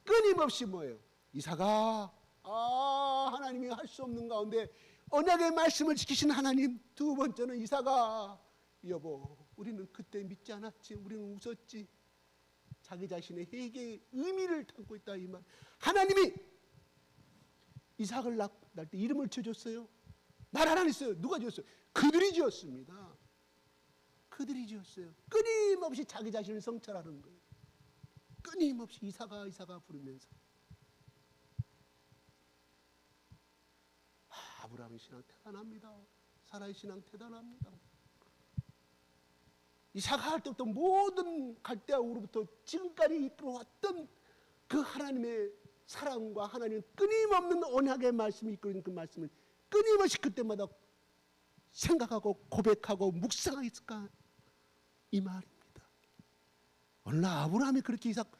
[SPEAKER 2] 끊임없이 뭐예요? 이삭아, 하나님이 할 수 없는 가운데 언약의 말씀을 지키신 하나님. 두 번째는 이삭아, 여보, 우리는 그때 믿지 않았지. 우리는 웃었지. 자기 자신의 회개의 의미를 담고 있다, 이 말. 하나님이 이삭을 낳을 때 이름을 지어줬어요. 말 안 했어요. 누가 지었어요? 그들이 지었습니다. 그들이 지었어요. 끊임없이 자기 자신을 성찰하는 거예요. 끊임없이 이삭아 이삭아 부르면서. 아브라함의 신앙 대단합니다. 사라의 신앙 대단합니다. 이삭할 때부터 모든 갈대아 우로부터 지금까지 이끌어왔던 그 하나님의 사랑과 하나님의 끊임없는 언약의 말씀이 이끌어있는 그 말씀을 끊임없이 그때마다 생각하고 고백하고 묵상했을까, 이 말입니다. 오늘 아브라함이 그렇게 이삭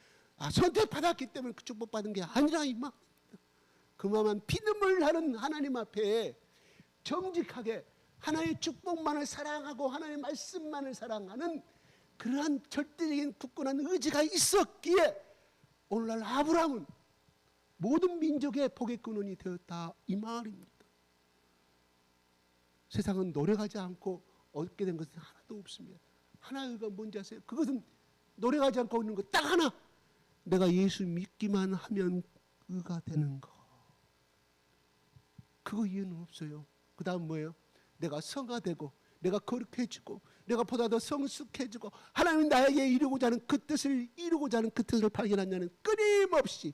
[SPEAKER 2] 선택받았기 때문에 그 축복받은 게 아니라 이 말입니다. 그만한 피눈물 나는 하나님 앞에 정직하게 하나님의 축복만을 사랑하고 하나님의 말씀만을 사랑하는 그러한 절대적인 굳건한 의지가 있었기에 오늘날 아브라함은 모든 민족의 복의 근원이 되었다, 이 말입니다. 세상은 노력하지 않고 얻게 된 것은 하나도 없습니다. 하나가 뭔지 아세요? 그것은 노력하지 않고 있는 것 딱 하나, 내가 예수 믿기만 하면 의가 되는 거. 그거 이유는 없어요. 그 다음 뭐예요? 내가 성화되고 내가 거룩해지고 내가 보다 더 성숙해지고 하나님이 나에게 이루고자 하는 그 뜻을 이루고자 하는 그 뜻을 발견한 자는 끊임없이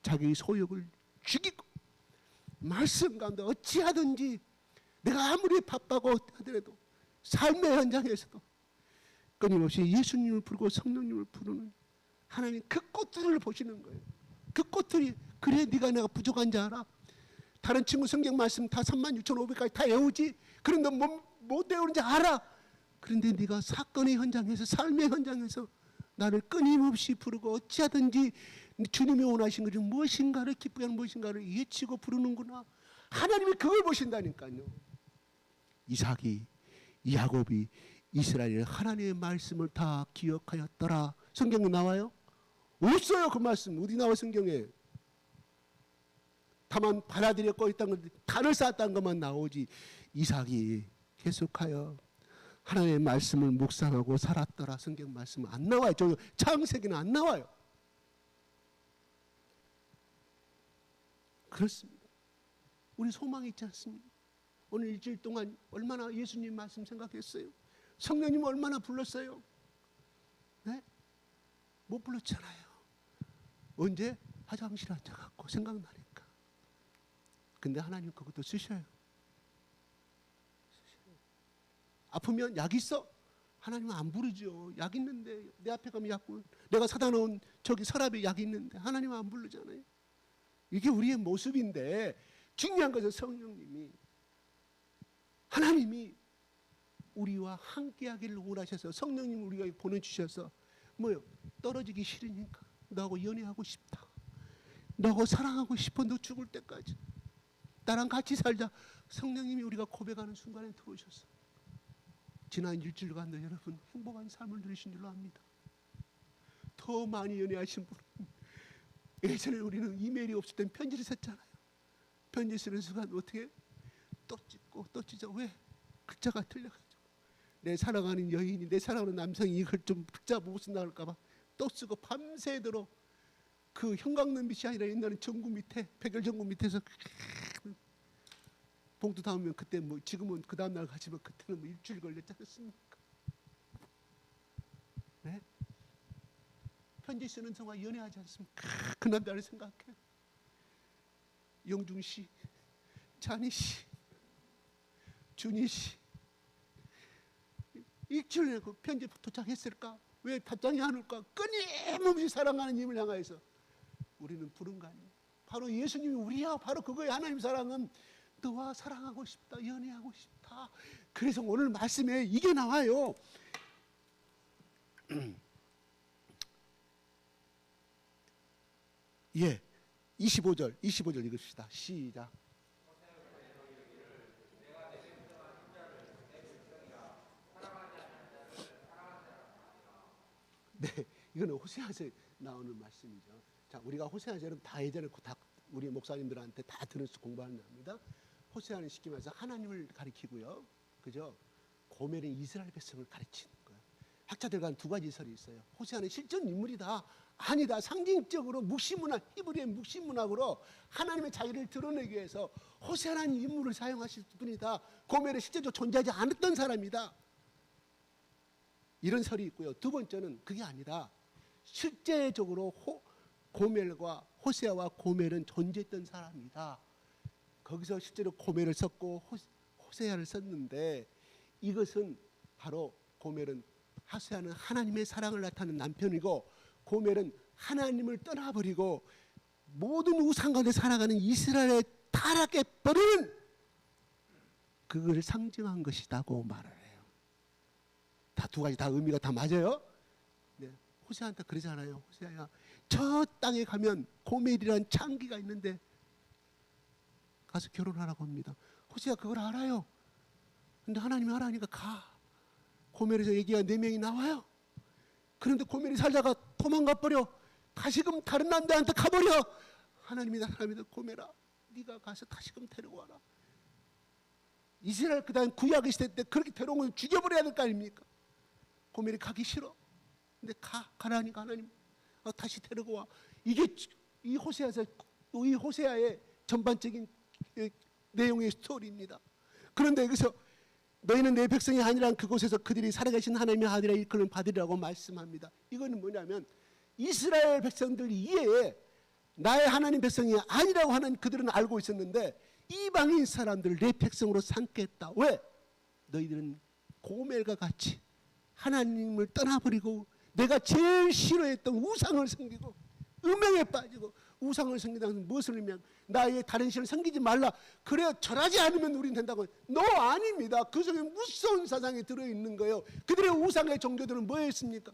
[SPEAKER 2] 자기 소욕을 죽이고 말씀 가운데 어찌하든지 내가 아무리 바빠고 하더라도 삶의 현장에서도 끊임없이 예수님을 부르고 성령님을 부르는 하나님 그 꽃들을 보시는 거예요. 그 꽃들이 그래 네가 내가 부족한지 알아? 다른 친구 성경 말씀 다 36,500까지 다 외우지? 그런데 못 외우는지 알아? 그런데 네가 사건의 현장에서 삶의 현장에서 나를 끊임없이 부르고 어찌하든지 주님이 원하신 것이 무엇인가를 기쁘게 하는 무엇인가를 예치고 부르는구나. 하나님이 그걸 보신다니까요. 이삭이 야곱이 이스라엘의 하나님의 말씀을 다 기억하였더라. 성경에 나와요? 없어요. 그 말씀 어디 나와 성경에? 다만 받아들여 있다는 것, 단을 쌓았다는 것만 나오지. 이삭이 계속하여 하나님의 말씀을 묵상하고 살았더라. 성경 말씀 안 나와요. 저 창세기는 안 나와요. 그렇습니다. 우리 소망이 있지 않습니까? 오늘 일주일 동안 얼마나 예수님 말씀 생각했어요? 성령님 얼마나 불렀어요? 네? 못 불렀잖아요. 언제? 화장실 앉아갖고 생각나니까. 근데 하나님 그것도 쓰셔요. 아프면 약 있어? 하나님은 안 부르죠. 약 있는데 내 앞에 가면 약, 내가 사다 놓은 저기 서랍에 약이 있는데 하나님은 안 부르잖아요. 이게 우리의 모습인데 중요한 것은 성령님이 하나님이 우리와 함께하기를 원하셔서 성령님 우리가 보내주셔서 뭐요? 떨어지기 싫으니까 너하고 연애하고 싶다. 너하고 사랑하고 싶어. 너 죽을 때까지 나랑 같이 살자. 성령님이 우리가 고백하는 순간에 들어오셔서 지난 일주일간도 여러분 행복한 삶을 누리신 줄로 압니다. 더 많이 연애하신 분은 예전에 우리는 이메일이 없을 땐 편지를 썼잖아요. 편지 쓰는 순간 어떻게 또 찍고 또 찢어. 왜? 글자가 틀려가지고 내 사랑하는 여인이 내 사랑하는 남성이 이걸 좀 글자 못 쓴다할까 봐 또 쓰고 밤새도록 그 형광눈빛이 아니라 옛날에 전구 밑에 백열전구 밑에서 봉투 담으면 그때 뭐 지금은 그 다음날 가지만 그때는 뭐 일주일 걸렸지 않습니까? 네? 편지 쓰는 동안 연애하지 않습니까? 그 남자를 생각해. 영중 씨, 찬희 씨, 준희 씨 일주일에 그 편지 도착했을까? 왜 답장이 안 올까? 끊임없이 사랑하는 님을 향하여서 우리는 부른 거 아니에요. 바로 예수님이 우리야. 바로 그거예요. 하나님 사랑은 너와 사랑하고 싶다. 연애하고 싶다. 그래서 오늘 말씀에 이게 나와요. 예, 25절 읽읍시다. 시작. 네, 이거는 호세아에서 나오는 말씀이죠. 자, 우리가 호세아서 여러분 다 예전에 다 우리 목사님들한테 다 들어서 공부하는 겁니다. 호세아는 쉽게 말해서 하나님을 가리키고요, 그죠? 고멜은 이스라엘 백성을 가르치는 거예요. 학자들 간 두 가지 설이 있어요. 호세아는 실존 인물이다, 아니다. 상징적으로 묵시문학, 히브리의 묵시문학으로 하나님의 자기를 드러내기 위해서 호세아라는 인물을 사용하실 뿐이다. 고멜은 실제적으로 존재하지 않았던 사람이다. 이런 설이 있고요. 두 번째는 그게 아니다. 실제적으로 고멜과 호세아와 고멜은 존재했던 사람이다. 거기서 실제로 고멜을 썼고 호세아를 썼는데 이것은 바로 고멜은 호세아는 하나님의 사랑을 나타내는 남편이고 고멜은 하나님을 떠나버리고 모든 우상 가운데 살아가는 이스라엘의 타락에 버리는 그걸 상징한 것이라고 말을 해요. 다 두 가지 다 의미가 다 맞아요. 네, 호세아한테 그러잖아요. 호세아야, 저 땅에 가면 고멜이라는 창기가 있는데 가서 결혼하라고 합니다. 호세아 그걸 알아요. 근데 하나님이 하라니까 가. 고멜에서 얘기가 4명이 나와요. 그런데 고멜이 살다가 도망가 버려. 다시금 다른 남자한테 가버려. 하나님이 나타납니다. 고멜아, 네가 가서 다시금 데려와라. 이스라엘 그다음 구약 시대 때 그렇게 데려오면 죽여버려야 될 거 아닙니까? 고멜이 가기 싫어. 근데 가라니까 하나님 다시 데리고 와. 이게 이 호세아의 전반적인 내용의 스토리입니다. 그런데 여기서 너희는 내 백성이 아니란 그곳에서 그들이 살아계신 하나님의 아들의 일컬음을 받으리라고 말씀합니다. 이거는 뭐냐면 이스라엘 백성들 이외에 나의 하나님 백성이 아니라고 하는 그들은 알고 있었는데 이방인 사람들을 내 백성으로 삼겠다. 왜? 너희들은 고멜과 같이 하나님을 떠나버리고 내가 제일 싫어했던 우상을 섬기고 음행에 빠지고 우상을 섬기다는 무엇을 의미하면 나의 다른 신을 섬기지 말라. 그래 절하지 않으면 우린 된다고. 너 아닙니다. 그 속에 무서운 사상이 들어있는 거예요. 그들의 우상의 종교들은 뭐였습니까?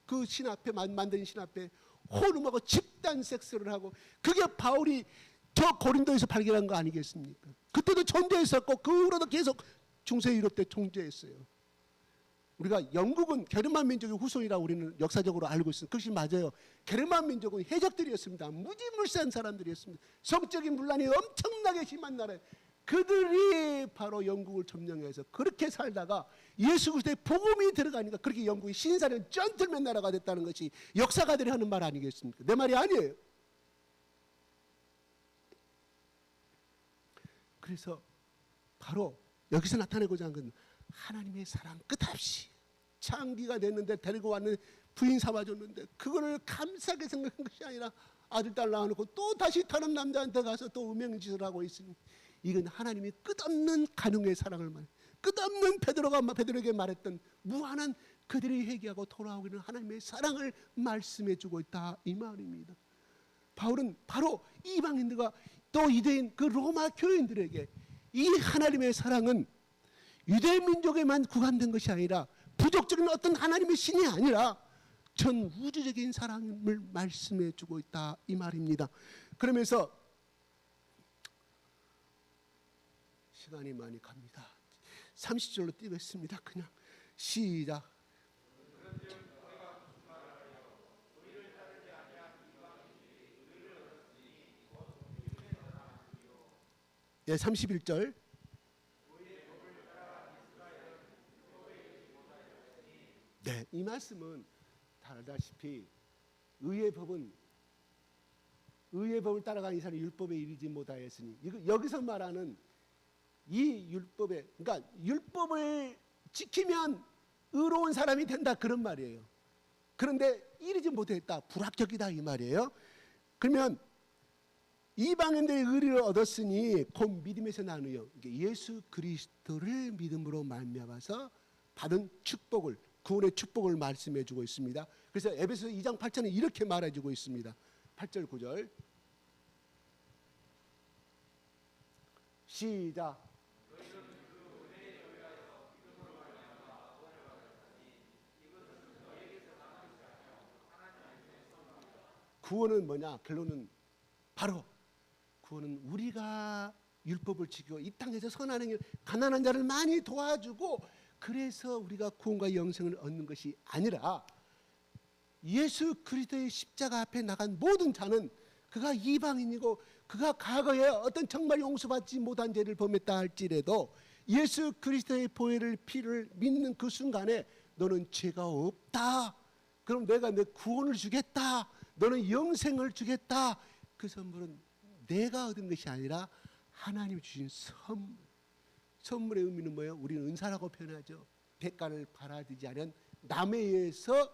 [SPEAKER 2] 그 신 앞에 만든 신 앞에 호름하고 집단 섹스를 하고 그게 바울이 저 고린도에서 발견한 거 아니겠습니까? 그때도 존재했었고 그 후로도 계속 중세 유럽 때 존재했어요. 우리가 영국은 게르만 민족의 후손이라고 우리는 역사적으로 알고 있습니다. 그것이 맞아요. 게르만 민족은 해적들이었습니다. 무지물세한 사람들이었습니다. 성적인 분란이 엄청나게 심한 나라예요. 그들이 바로 영국을 점령해서 그렇게 살다가 예수 그리스도의 복음이 들어가니까 그렇게 영국이 신사는 젠틀맨 나라가 됐다는 것이 역사가들이 하는 말 아니겠습니까? 내 말이 아니에요. 그래서 바로 여기서 나타내고자 한 건 하나님의 사랑 끝없이 창기가 됐는데 데리고 왔는데 부인 삼아줬는데 그거를 감사하게 생각한 것이 아니라 아들 딸 낳아놓고 또 다시 다른 남자한테 가서 또 음행짓을 하고 있으니 이건 하나님이 끝없는 간용의 사랑을 말해 끝없는 베드로에게 말했던 무한한 그들이 회개하고 돌아오기는 하나님의 사랑을 말씀해주고 있다 이 말입니다. 바울은 바로 이방인들과 또 유대인 그 로마 교인들에게 이 하나님의 사랑은 유대 민족에만 구간된 것이 아니라 부족적인 어떤 하나님의 신이 아니라 전 우주적인 사랑을 말씀해 주고 있다 이 말입니다. 그러면서 시간이 많이 갑니다. 30절로 뛰겠습니다. 그냥 시작. 예, 31절. 네, 이 말씀은 다 알다시피 의의 법을 따라가는 이 사람이 율법에 이르지 못하였으니 여기서 말하는 이 율법에 그러니까 율법을 지키면 의로운 사람이 된다 그런 말이에요. 그런데 이르지 못했다 불합격이다 이 말이에요. 그러면 이방인들의 의를 얻었으니 곧 믿음에서 나누어 예수 그리스도를 믿음으로 말미암아서 받은 축복을 구원의 축복을 말씀해 주고 있습니다. 그래서 에베소서 2장 8절은 이렇게 말해 주고 있습니다. 8절 9절 시작. 구원은 뭐냐? 결론은 바로 구원은 우리가 율법을 지키고 이 땅에서 선한 행위를 가난한 자를 많이 도와주고 그래서 우리가 구원과 영생을 얻는 것이 아니라 예수 그리스도의 십자가 앞에 나간 모든 자는 그가 이방인이고 그가 과거에 어떤 정말 용서받지 못한 죄를 범했다 할지라도 예수 그리스도의 보혈을 피를 믿는 그 순간에 너는 죄가 없다. 그럼 내가 내 구원을 주겠다. 너는 영생을 주겠다. 그 선물은 내가 얻은 것이 아니라 하나님이 주신 선물. 선물의 의미는 뭐예요? 우리는 은사라고 표현하죠. 대가를 바라지 않은 남에 의해서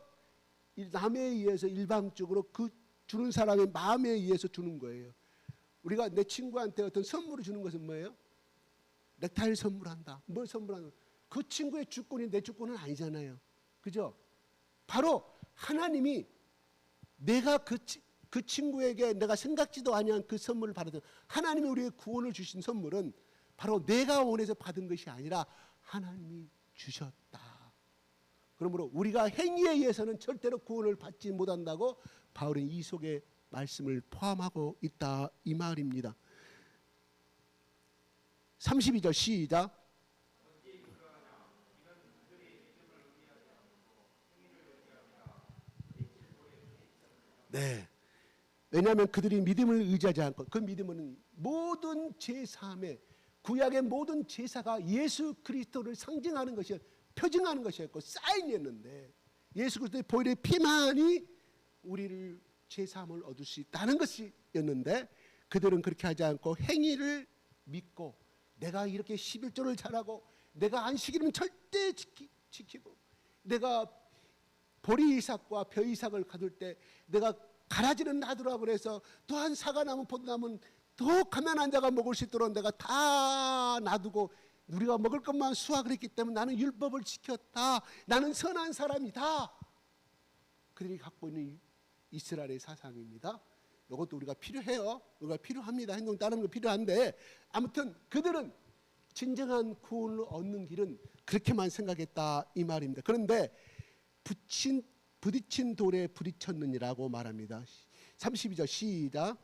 [SPEAKER 2] 일방적으로 그 주는 사람의 마음에 의해서 주는 거예요. 우리가 내 친구한테 어떤 선물을 주는 것은 뭐예요? 넥타이를 선물한다. 뭘 선물하는? 그 친구의 주권이 내 주권은 아니잖아요. 그죠? 바로 하나님이 내가 그 친구에게 내가 생각지도 아니한 그 선물을 받았던 하나님이 우리의 구원을 주신 선물은 바로 내가 원해서 받은 것이 아니라 하나님이 주셨다. 그러므로 우리가 행위에 의해서는 절대로 구원을 받지 못한다고 바울은 이 속에 말씀을 포함하고 있다 이 말입니다. 32절 시작. 네. 왜냐하면 그들이 믿음을 의지하지 않고 그 믿음은 모든 제사함에 구약의 모든 제사가 예수 그리스도를 상징하는 것이 표징하는 것이었고 사인이었는데 예수 그리스도의 보혈의 피만이 우리를 제사함을 얻을 수 있다는 것이었는데 그들은 그렇게 하지 않고 행위를 믿고 내가 이렇게 11조를 잘하고 내가 안식일은 절대 지키고 내가 보리 이삭과 벼 이삭을 가둘 때 내가 가라지는 놔두라 그래서 또한 사과나무 포도나무는 더 가난한 자가 먹을 수 있도록 내가 다 놔두고 우리가 먹을 것만 수확을 했기 때문에 나는 율법을 지켰다. 나는 선한 사람이다. 그들이 갖고 있는 이스라엘의 사상입니다. 이것도 우리가 필요해요. 우리가 필요합니다. 행동 따르는 거 필요한데 아무튼 그들은 진정한 구원을 얻는 길은 그렇게만 생각했다 이 말입니다. 그런데 부딪힌 돌에 부딪혔느니라고 말합니다. 32절 시작.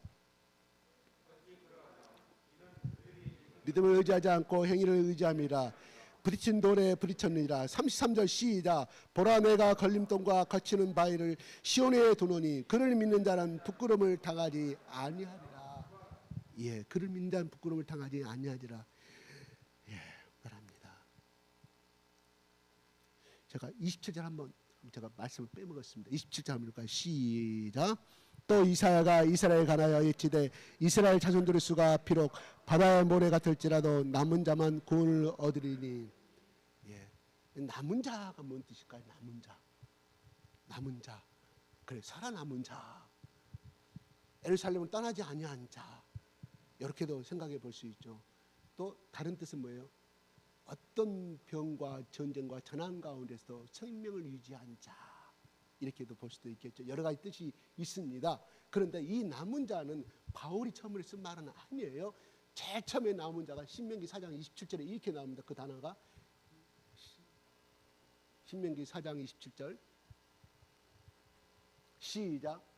[SPEAKER 2] 믿음을 의지하지 않고 행위를 의지함이라. 부딪힌 돌에 부딪혔느니라. 33절 시작. 보라 내가 걸림돌과 거치는 바위를 시온에 두노니 그를 믿는 자는 부끄러움을 당하지 아니하리라. 예, 그를 믿는 자는 부끄러움을 당하지 아니하리라. 예, 말합니다. 제가 27절 한번 제가 말씀을 빼먹었습니다. 27절 한번 읽을까요? 시작. 또 이사야가 이스라엘 관하여 이르되 이스라엘 자손들의 수가 비록 바다의 모래 같을지라도 남은 자만 구원을 얻으리니. 예, 남은 자가 뭔 뜻일까요? 남은 자. 그래, 살아남은 자. 예루살렘을 떠나지 아니한 자. 이렇게도 생각해 볼 수 있죠. 또 다른 뜻은 뭐예요? 어떤 병과 전쟁과 전환 가운데서 생명을 유지한 자. 이렇게도 볼 수도 있겠죠. 여러 가지 뜻이 있습니다. 그런데 이 남은 자는 바울이 처음으로 쓴 말은 아니에요. 제일 처음에 남은 자가 신명기 4장 27절에 이렇게 나옵니다. 그 단어가 신명기 4장 27절 시작.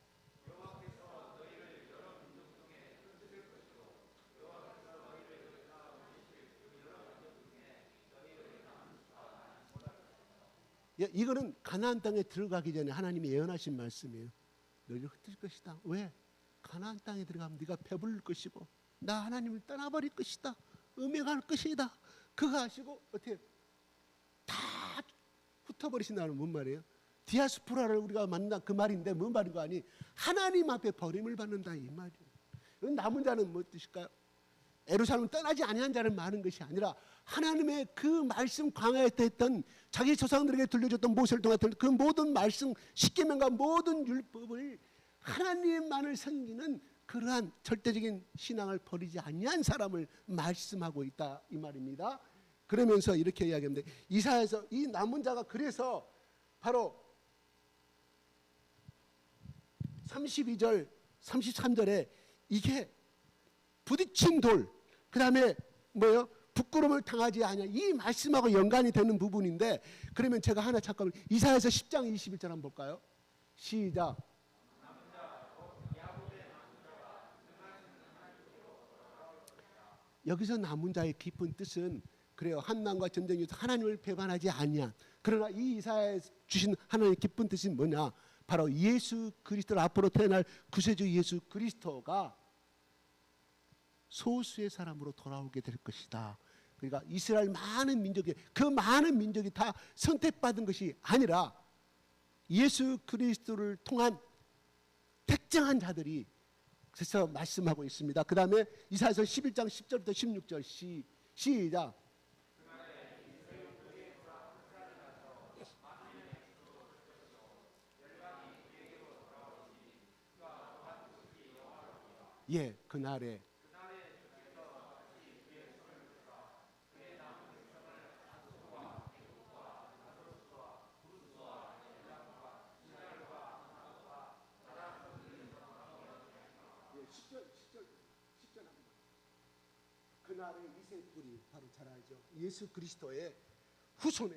[SPEAKER 2] 이거는 가나안 땅에 들어가기 전에 하나님이 예언하신 말씀이에요. 너희를 흩을 것이다. 왜? 가나안 땅에 들어가면 네가 배부를 것이고 나 하나님을 떠나버릴 것이다. 음행할 것이다. 그거 하시고 어떻게 다 흩어버리신다는 뭔 말이에요? 디아스포라를 우리가 만나 그 말인데 뭔 말인 거 아니? 하나님 앞에 버림을 받는다 이 말이에요. 남은 자는 뭐 뜻일까요? 예루살렘 떠나지 아니한 자를 말하는 것이 아니라 하나님의 그 말씀 광야에 했던 자기 조상들에게 들려줬던 모세를 통해 그 모든 말씀 십계명과 모든 율법을 하나님만을 섬기는 그러한 절대적인 신앙을 버리지 아니한 사람을 말씀하고 있다 이 말입니다. 그러면서 이렇게 이야기합니다. 이사야에서 이 남은 자가 그래서 바로 32절 33절에 이게 부딪힌 돌, 그 다음에 뭐예요? 부끄러움을 당하지 아니하. 이 말씀하고 연관이 되는 부분인데, 그러면 제가 하나 잠깐 이사야서 10장 21절 한번 볼까요? 시작. 여기서 남은 자의 깊은 뜻은 그래요. 환난과 전쟁에서 하나님을 배반하지 아니한. 그러나 이 이사야에 주신 하나님의 깊은 뜻이 뭐냐? 바로 예수 그리스도를 앞으로 태어날 구세주 예수 그리스도가 소수의 사람으로 돌아오게 될 것이다. 그러니까 이스라엘 많은 민족이 그 많은 민족이 다 선택받은 것이 아니라 예수 그리스도를 통한 특정한 자들이 그래서 말씀하고 있습니다. 그 다음에 이사야서 11장 10절부터 16절 시작. 예, 그날에 그날의 이세 뿔이 바로 잘 알죠. 예수 그리스도의 후손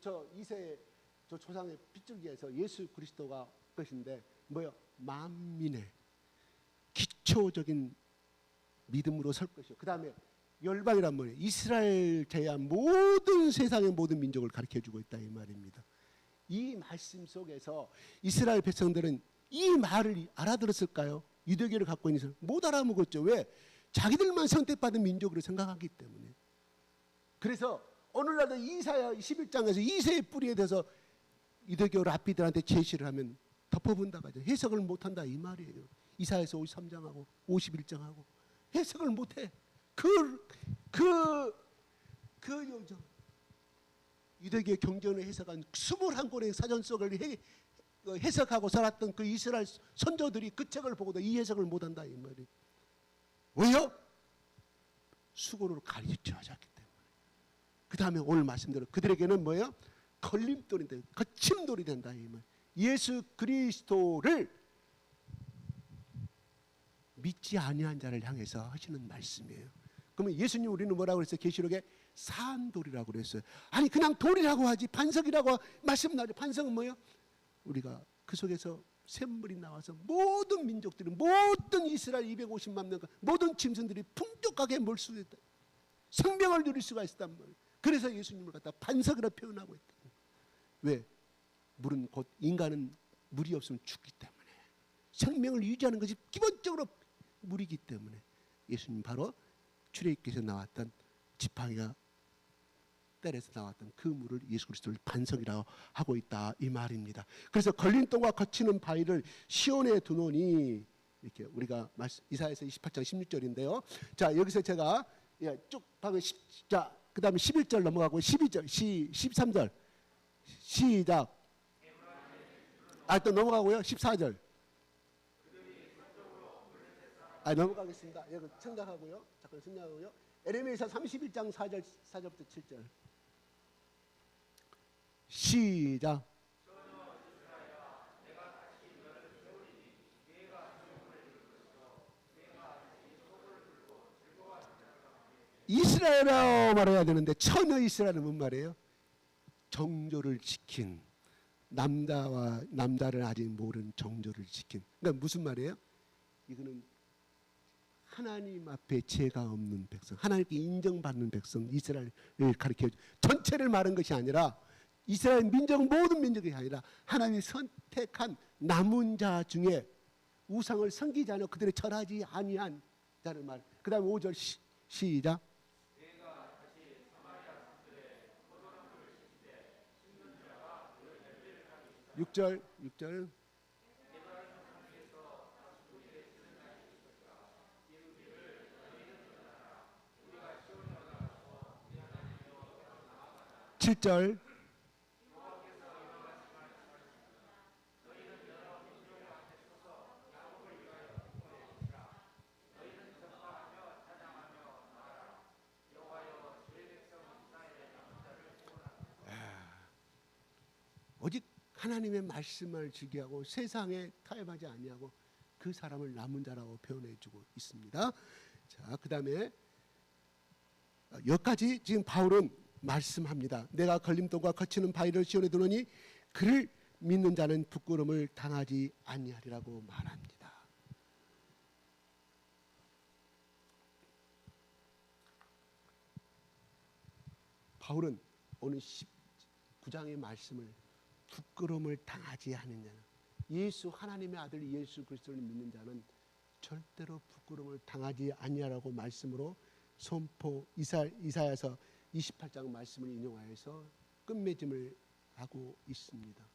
[SPEAKER 2] 저 이세 저 조상의 핏줄기에서 예수 그리스도가 것인데 뭐요? 만민의 기초적인 믿음으로 설 것이요. 그 다음에 열방이란 뭐예요? 이스라엘 제외한 모든 세상의 모든 민족을 가르쳐주고 있다 이 말입니다. 이 말씀 속에서 이스라엘 백성들은 이 말을 알아들었을까요? 유대교를 갖고 있는 사람 못 알아먹었죠. 왜? 자기들만 선택받은 민족으로 생각하기 때문에. 그래서 오늘날도 이사야 11장에서 이세의 뿌리에 대해서 유대교 랍비들한테 제시를 하면 덮어본다고 하죠. 해석을 못한다 이 말이에요. 이사야서 53장하고 51장하고 해석을 못해. 그 그 요정 유대계 경전을 해석한 21권의 사전 속을 해석하고 살았던 그 이스라엘 선조들이 그 책을 보고도 이 해석을 못한다 이 말이. 왜요? 수고를 가르쳐줬기 때문에. 그 다음에 오늘 말씀대로 그들에게는 뭐예요? 걸림돌인데 거침돌이 된다 이 말. 예수 그리스도를 믿지 아니한 자를 향해서 하시는 말씀이에요. 그러면 예수님 우리는 뭐라고 그랬어요? 계시록에 산돌이라고 그랬어요. 아니 그냥 돌이라고 하지 반석이라고 말씀 나죠. 반석은 뭐예요? 우리가 그 속에서 샘물이 나와서 모든 민족들이 모든 이스라엘 250만 명 모든 짐승들이 풍족하게 몰 수 있다. 생명을 누릴 수가 있었단 말이에요. 그래서 예수님을 갖다 반석이라 표현하고 있다. 왜? 물은 곧 인간은 물이 없으면 죽기 때문에 생명을 유지하는 것이 기본적으로 물이기 때문에 예수님 바로 출애굽기에서 나왔던 지팡이가 때려서 나왔던 그 물을 예수 그리스도를 반석이라고 하고 있다 이 말입니다. 그래서 걸림돌과 거치는 바위를 시온에 두노니 이렇게 우리가 이사야서 28장 16절인데요. 자 여기서 제가 쭉 방금 자 그다음에 11절 넘어가고 12절 13절 시작. 또 넘어가고요. 14절. 넘어가겠습니다. 여기 생각하고요. 잠깐 생각하고요. 에레미야서 31장 4절부터 7절. 시작. 이스라엘이라고 말해야 되는데 처녀 이스라엘은 뭔 말이에요? 정조를 지킨 남자를 아직 모르는 정조를 지킨. 그러니까 무슨 말이에요? 이거는 하나님 앞에 죄가 없는 백성, 하나님께 인정받는 백성 이스라엘을 가리켜 전체를 말한 것이 아니라 이스라엘 민족 모든 민족이 아니라 하나님이 선택한 남은 자 중에 우상을 섬기지 않아 그들의 절하지 아니한 자를 말. 그 다음에 5절 시작. 6절 7절 오직 하나님의 말씀을 지키하고 세상에 타협하지 아니하고 그 사람을 남은 자라고 표현해주고 있습니다. 자, 그 다음에 여기까지 지금 바울은 말씀합니다. 내가 걸림돌과 거치는 바위를 시온에 두노니 그를 믿는 자는 부끄러움을 당하지 아니하리라고 말합니다. 바울은 오늘 19장의 말씀을 부끄러움을 당하지 않는 자는 예수 하나님의 아들 예수 그리스도를 믿는 자는 절대로 부끄러움을 당하지 아니하라고 말씀으로 선포 이사야서 28장 말씀을 인용하여서 끝맺음을 하고 있습니다.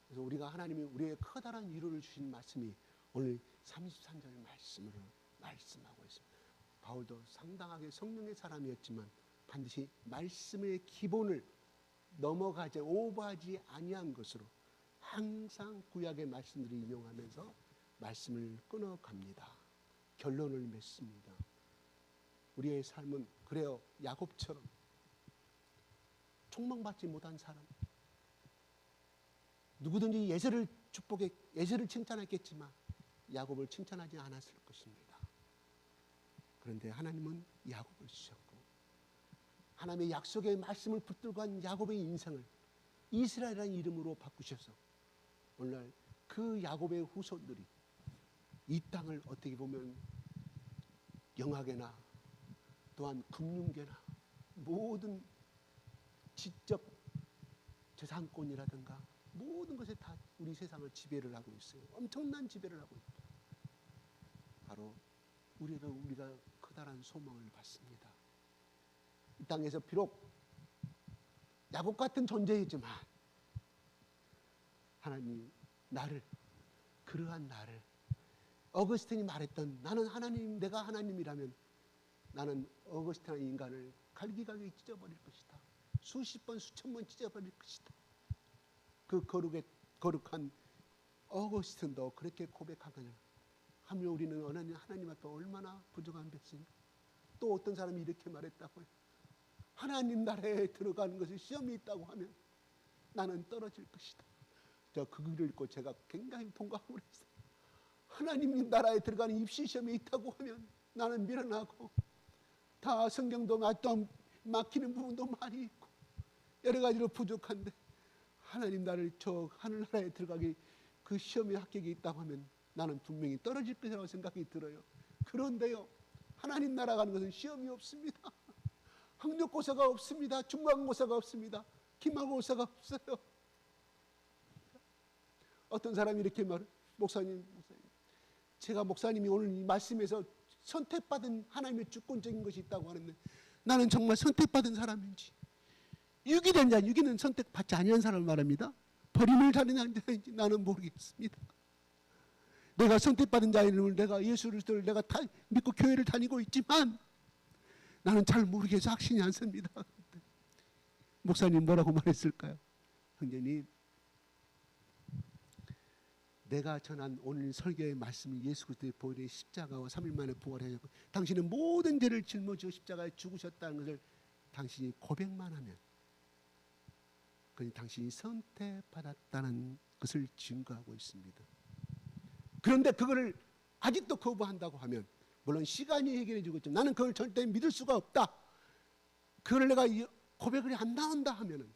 [SPEAKER 2] 그래서 우리가 하나님이 우리의 커다란 위로를 주신 말씀이 오늘 33절 말씀으로 말씀하고 있습니다. 바울도 상당하게 성령의 사람이었지만 반드시 말씀의 기본을 넘어가지 오버하지 아니한 것으로 항상 구약의 말씀들을 인용하면서 말씀을 끊어갑니다. 결론을 맺습니다. 우리의 삶은 그래요. 야곱처럼 총망받지 못한 사람, 누구든지 예세를 축복해 예세를 칭찬했겠지만 야곱을 칭찬하지 않았을 것입니다. 그런데 하나님은 야곱을 주셨고 하나님의 약속의 말씀을 붙들고 한 야곱의 인생을 이스라엘이라는 이름으로 바꾸셔서 오늘날 그 야곱의 후손들이 이 땅을 어떻게 보면 영화계나 또한 금융계나 모든 지적 재산권이라든가 모든 것에 다 우리 세상을 지배를 하고 있어요. 엄청난 지배를 하고 있다. 바로 우리가 커다란 소망을 받습니다. 이 땅에서 비록 야곱 같은 존재이지만 하나님이 그러한 나를 어거스틴이 말했던 나는 하나님 내가 하나님이라면 나는 어거스틴이라는 인간을 갈기갈기 찢어버릴 것이다. 수십 번 수천 번 찢어버릴 것이다. 그 거룩한 어거스틴도 그렇게 고백하거나 하며 우리는 하나님 앞에 얼마나 부족한 백성인가. 또 어떤 사람이 이렇게 말했다고요. 하나님 나라에 들어가는 것이 시험이 있다고 하면 나는 떨어질 것이다. 저 그 글을 읽고 제가 굉장히 동감을 했어요. 하나님 나라에 들어가는 입시 시험이 있다고 하면 나는 밀어나고, 다 성경도 막히는 부분도 많이 있고 여러 가지로 부족한데, 하나님 나를 저 하늘나라에 들어가기 그 시험에 합격이 있다고 하면 나는 분명히 떨어질 것이라고 생각이 들어요. 그런데요, 하나님 나라 가는 것은 시험이 없습니다. 학력고사가 없습니다. 중간고사가 없습니다. 기말고사가 없어요. 어떤 사람이 이렇게 말해요. 목사님, 제가 목사님이 오늘 이 말씀에서 선택받은 하나님의 주권적인 것이 있다고 하는데, 나는 정말 선택받은 사람인지, 유기된 자, 유기는 선택받지 아니한 사람을 말합니다. 버림을 자는 자인지 나는 모르겠습니다. 내가 선택받은 자임을, 내가 예수 그리스도를 내가 믿고 교회를 다니고 있지만 나는 잘 모르겠어. 확신이 안 섭니다. 목사님 뭐라고 말했을까요? 형제님, 내가 전한 오늘 설교의 말씀이 예수 그리스도의 보혈의 십자가와 3일 만에 부활하셨고 당신은 모든 죄를 짊어지고 십자가에 죽으셨다는 것을 당신이 고백만 하면 그건 당신이 선택받았다는 것을 증거하고 있습니다. 그런데 그거를 아직도 거부한다고 하면, 물론 시간이 해결해 주고 있지만 나는 그걸 절대 믿을 수가 없다, 그걸 내가 고백을 안 나온다 하면은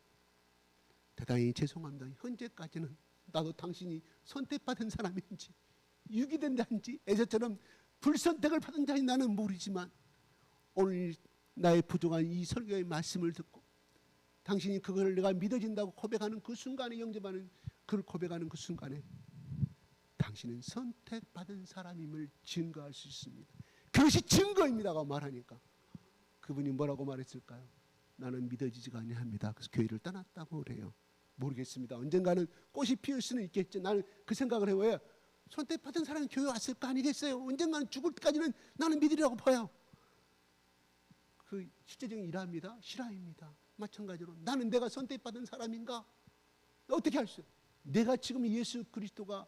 [SPEAKER 2] 대단히 죄송합니다. 현재까지는 나도 당신이 선택받은 사람인지 유기된 자인지 에서처럼 불선택을 받은 자인지 나는 모르지만, 오늘 나의 부족한 이 설교의 말씀을 듣고 당신이 그걸 내가 믿어진다고 고백하는 그 순간에, 영접하는 그걸 고백하는 그 순간에 당신은 선택받은 사람임을 증거할 수 있습니다. 그것이 증거입니다고 말하니까 그분이 뭐라고 말했을까요? 나는 믿어지지가 아니합니다. 그래서 교회를 떠났다고 그래요. 모르겠습니다. 언젠가는 꽃이 피울 수는 있겠죠. 나는 그 생각을 해요. 왜? 선택받은 사람이 교회 왔을 거 아니겠어요? 언젠가는 죽을 때까지는 나는 믿으려고 봐요. 그 실제적인 일화입니다. 실화입니다. 마찬가지로 나는 내가 선택받은 사람인가? 어떻게 할 수? 내가 지금 예수 그리스도가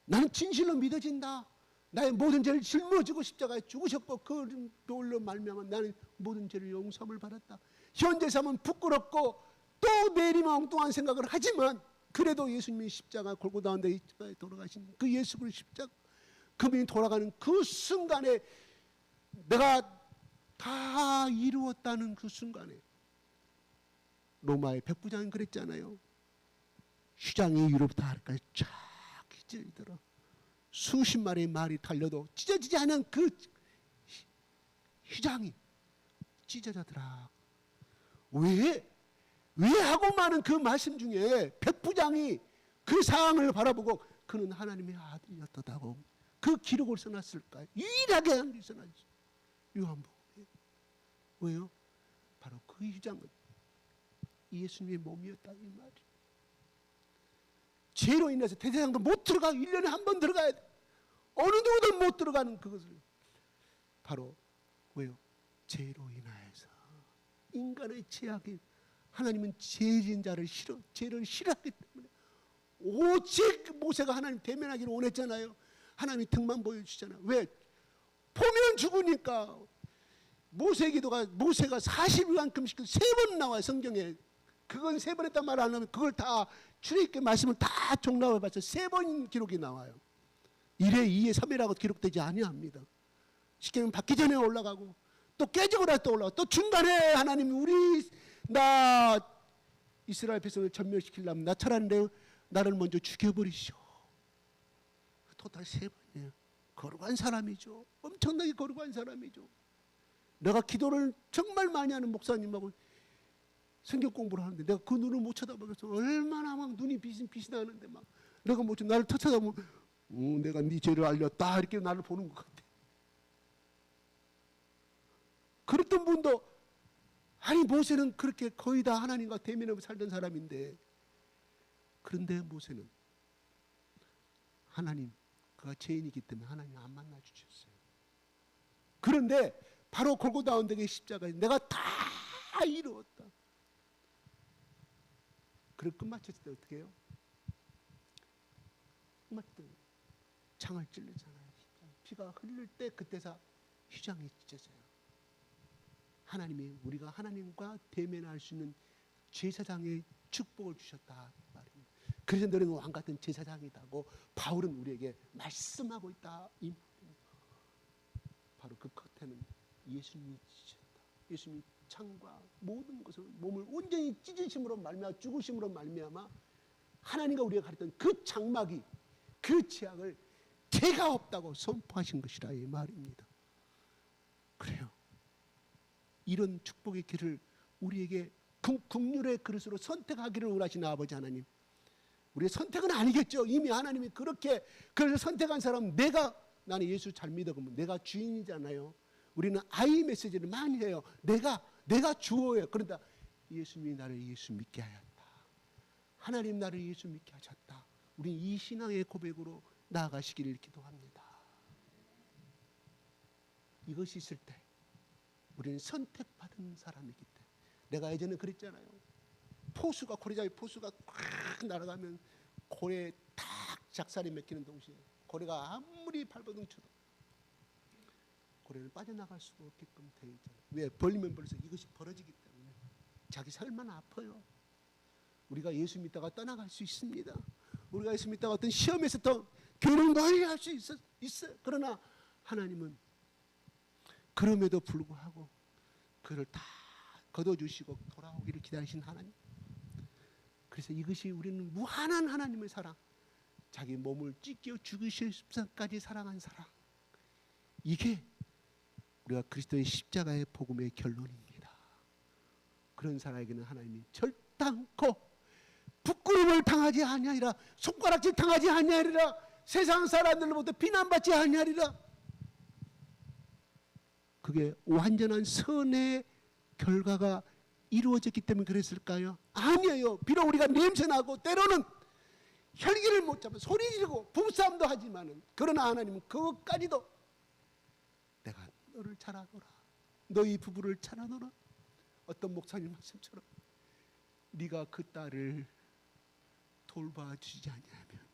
[SPEAKER 2] 나는 진실로 믿어진다. 나의 모든 죄를 짊어지고 십자가에 죽으셨고 그 돌로 말미암아 나는 모든 죄를 용서함을 받았다. 현재 삶은 부끄럽고 또 내리면 엉뚱한 생각을 하지만, 그래도 예수님이 십자가 골고다운데 십자가에 돌아가신 그 예수 그리스도 십자가, 그분이 돌아가는 그 순간에 내가 다 이루었다는 그 순간에, 로마의 백부장이 그랬잖아요. 휘장이 위로부터 아래까지 쫙 찢어지더라. 수십 마리의 말이 달려도 찢어지지 않은 그 휘장이 찢어졌더라. 왜 하고 많은 그 말씀 중에 백부장이 그 상황을 바라보고 그는 하나님의 아들이었다고 그 기록을 써놨을까요? 유일하게 한 게 써놨어요. 요한복음에. 왜요? 바로 그 휘장은 예수님의 몸이었다 이 말이에요. 죄로 인해서 대제사장도 못 들어가, 1년에 한 번 들어가야 돼. 어느 누구도 못 들어가는 그것을 바로 왜요? 죄로 인하여서 인간의 죄악이, 하나님은 죄진 자를 죄를 싫어하기 때문에 오직 모세가 하나님 대면하기를 원했잖아요. 하나님이 등만 보여주잖아요. 왜? 보면 죽으니까. 모세 기도가, 모세가 40일간 금식 3번 나와요 성경에. 그건 3번 했단 말 안 하면 그걸 다 출애굽기 말씀을 다 종합해 봐서 3번 기록이 나와요. 1회, 2회, 3회라고 기록되지 아니합니다. 시계는 받기 전에 올라가고 또 깨지고 나서 또 올라가고 또 중간에 하나님이 나 이스라엘 백성을 전멸시키려면 나처럼 나를 먼저 죽여버리시오. 토탈 3번이에요. 거룩한 사람이죠. 엄청나게 거룩한 사람이죠. 내가 기도를 정말 많이 하는 목사님하고 성경 공부를 하는데 내가 그 눈을 못 쳐다보겠어. 얼마나 막 눈이 빛이 나는데 막 내가 못 쳐. 나를 터 쳐다보면 내가 네 죄를 알렸다 이렇게 나를 보는 것 같아. 그랬던 분도, 아니 모세는 그렇게 거의 다 하나님과 대면하고 살던 사람인데, 그런데 모세는 그가 죄인이기 때문에 하나님 안 만나 주셨어요. 그런데 바로 골고다 언덕의 십자가에 내가 다 이루었다. 그걸 끝마쳤을 때 어떻게 해요? 끝마칠 때 창을 찔르잖아요. 피가 흘릴 때 그때서 휘장이 찢어져요. 하나님이 우리가 하나님과 대면할 수 있는 제사장의 축복을 주셨다 말입니다. 그래서 너는 왕 같은 제사장이다고 바울은 우리에게 말씀하고 있다. 이 바로 그 겉에는 예수님이 찢으셨다. 예수님이 창과 모든 것을 몸을 온전히 찢으심으로 말미암아 죽으심으로 말미암아 하나님과 우리가 가르쳤던 그 장막이 그 죄악을 죄가 없다고 선포하신 것이라 이 말입니다. 그래요. 이런 축복의 길을 우리에게 국률의 그릇으로 선택하기를 원하시는 아버지 하나님, 우리의 선택은 아니겠죠. 이미 하나님이 그렇게 그래서 선택한 사람 나는 예수 잘 믿어 그러면 내가 주인이잖아요. 우리는 아이 메시지를 많이 해요. 내가 주어예요. 그런데 예수님이 나를 예수 믿게 하였다. 하나님 나를 예수 믿게 하셨다. 우리 이 신앙의 고백으로 나아가시기를 기도합니다. 이것이 있을 때 우리는 선택받은 사람이기 때문에 내가 예전에 그랬잖아요. 고래잡이 포수가 꽉 날아가면 고래에 탁 작살이 맺히는 동시에 고래가 아무리 발버둥 쳐도 고래는 빠져나갈 수가 없게끔 되어 있잖아요. 왜? 벌리면 벌릴수록 이것이 벌어지기 때문에 자기 살만 아파요. 우리가 예수 믿다가 떠나갈 수 있습니다. 우리가 예수 믿다가 어떤 시험에서 더 교를 멀리 할 수 있어요. 그러나 하나님은 그럼에도 불구하고 그를 다 거둬주시고 돌아오기를 기다리신 하나님. 그래서 이것이 우리는 무한한 하나님의 사랑, 자기 몸을 찢겨 죽으실까지 사랑한 사랑, 이게 우리가 그리스도의 십자가의 복음의 결론입니다. 그런 사람에게는 하나님이 절단코 부끄러움을 당하지 아니하리라, 손가락질 당하지 아니하리라, 세상 사람들로부터 비난받지 아니하리라. 그게 완전한 선의 결과가 이루어졌기 때문에 그랬을까요? 아니에요. 비록 우리가 냄새나고 때로는 혈기를 못 잡아 소리 지르고 부부싸움도 하지만은, 그러나 하나님은 그것까지도 내가 너를 잘 아노라, 너희 부부를 잘 아노라. 어떤 목사님 말씀처럼 네가 그 딸을 돌봐주지 아니하면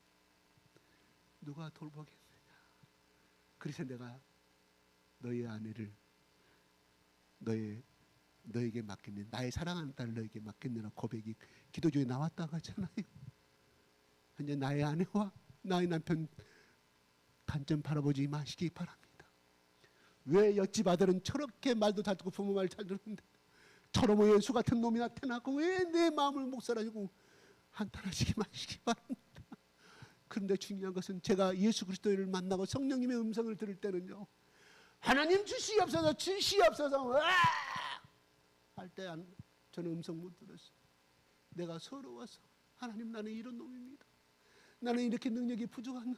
[SPEAKER 2] 누가 돌보겠느냐. 그래서 내가 너희 아내를 너에게 맡겼네, 나의 사랑하는 딸을 너에게 맡겼느라 고백이 기도 중에 나왔다고 하잖아요. 현재 나의 아내와 나의 남편 단점 바라보지 마시기 바랍니다. 왜 옆집 아들은 저렇게 말도 잘 듣고 부모 말 잘 듣는데 저놈의 연수 같은 놈이 나타나고 왜 내 마음을 목살아주고 한탄하시기 마시기 바랍니다. 그런데 중요한 것은 제가 예수 그리스도를 만나고 성령님의 음성을 들을 때는요, 하나님 주시옵소서 주시옵소서 할 때 저는 음성 못 들었어요. 내가 서러워서, 하나님 나는 이런 놈입니다. 나는 이렇게 능력이 부족한,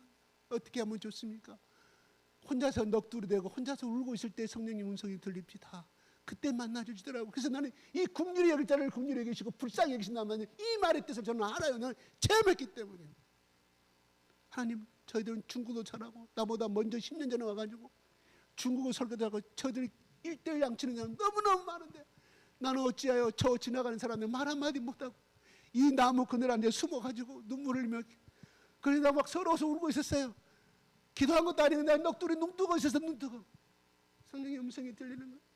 [SPEAKER 2] 어떻게 하면 좋습니까? 혼자서 넋두리 되고 혼자서 울고 있을 때 성령님 음성이 들립니다. 그때 만나주시더라고요. 그래서 나는 이 긍휼히 여길 자를 긍휼히 여기시고 불쌍히 여기신다면 이 말의 뜻을 저는 알아요. 나는 체험했기 때문에. 하나님, 저희들은 중국어 잘하고 나보다 먼저 10년 전에 와가지고 중국어 설교도 하고 저들이 1:1 양치는 사람 너무너무 많은데 나는 어찌하여 저 지나가는 사람들 말 한마디 못하고 이 나무 그늘 안에 숨어가지고 눈물을 흘리며, 그러다 막 서러워서 울고 있었어요. 기도한 것도 아닌데 넋두리 눈뜨고 있어서 눈뜨고 성령의 음성이 들리는 거예요.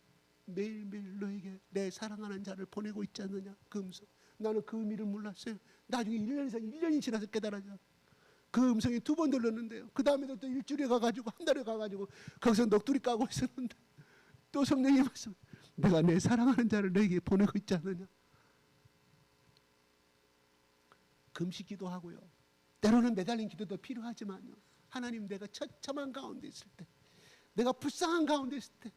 [SPEAKER 2] 매일매일 너에게 내 사랑하는 자를 보내고 있지 않느냐, 그 음성. 나는 그 의미를 몰랐어요. 나중에 1년이 지나서 깨달아져. 그 음성이 2번 들렸는데요. 그 다음에도 또 일주일에 가가지고 한 달에 가가지고 거기서 넋두리 까고 있었는데 또 성령이 말씀, 내가 내 사랑하는 자를 너에게 보내고 있지 않느냐. 금식 기도하고요, 때로는 매달린 기도도 필요하지만요, 하나님, 내가 처참한 가운데 있을 때, 내가 불쌍한 가운데 있을 때,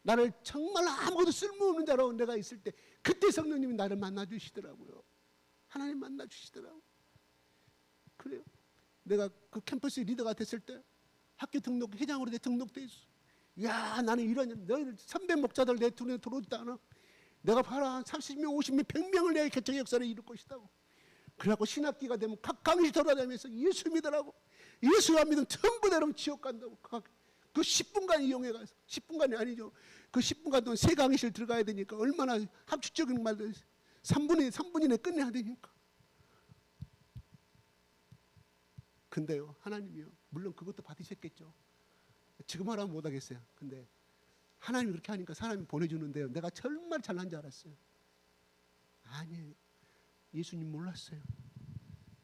[SPEAKER 2] 나를 정말 아무것도 쓸모없는 자로 내가 있을 때, 그때 성령님이 나를 만나주시더라고요. 하나님 만나주시더라고요. 그래요. 내가 그 캠퍼스 리더가 됐을 때 학교 회장으로 등록돼 있어. 야, 나는 이런 너희들 선배 목자들 내 눈에 들어오지도 않아. 내가 바로 한 30명, 50명, 100명을 내 개척 역사를 이룰 것이다고. 그래갖고 신학기가 되면 각 강의 돌아다니면서 예수 믿으라고. 예수 안 믿으면 전부 다 지옥 간다고. 그 10분간 이용해 가서 10분간이 아니죠. 그 10분간 동안 세 강의실 들어가야 되니까 얼마나 함축적인 말들 3분 이내 끝내야 되니까. 근데요, 하나님이요, 물론 그것도 받으셨겠죠. 지금 하라면 못 하겠어요. 근데 하나님이 그렇게 하니까 사람이 보내주는데요, 내가 정말 잘난 줄 알았어요. 아니에요. 예수님 몰랐어요.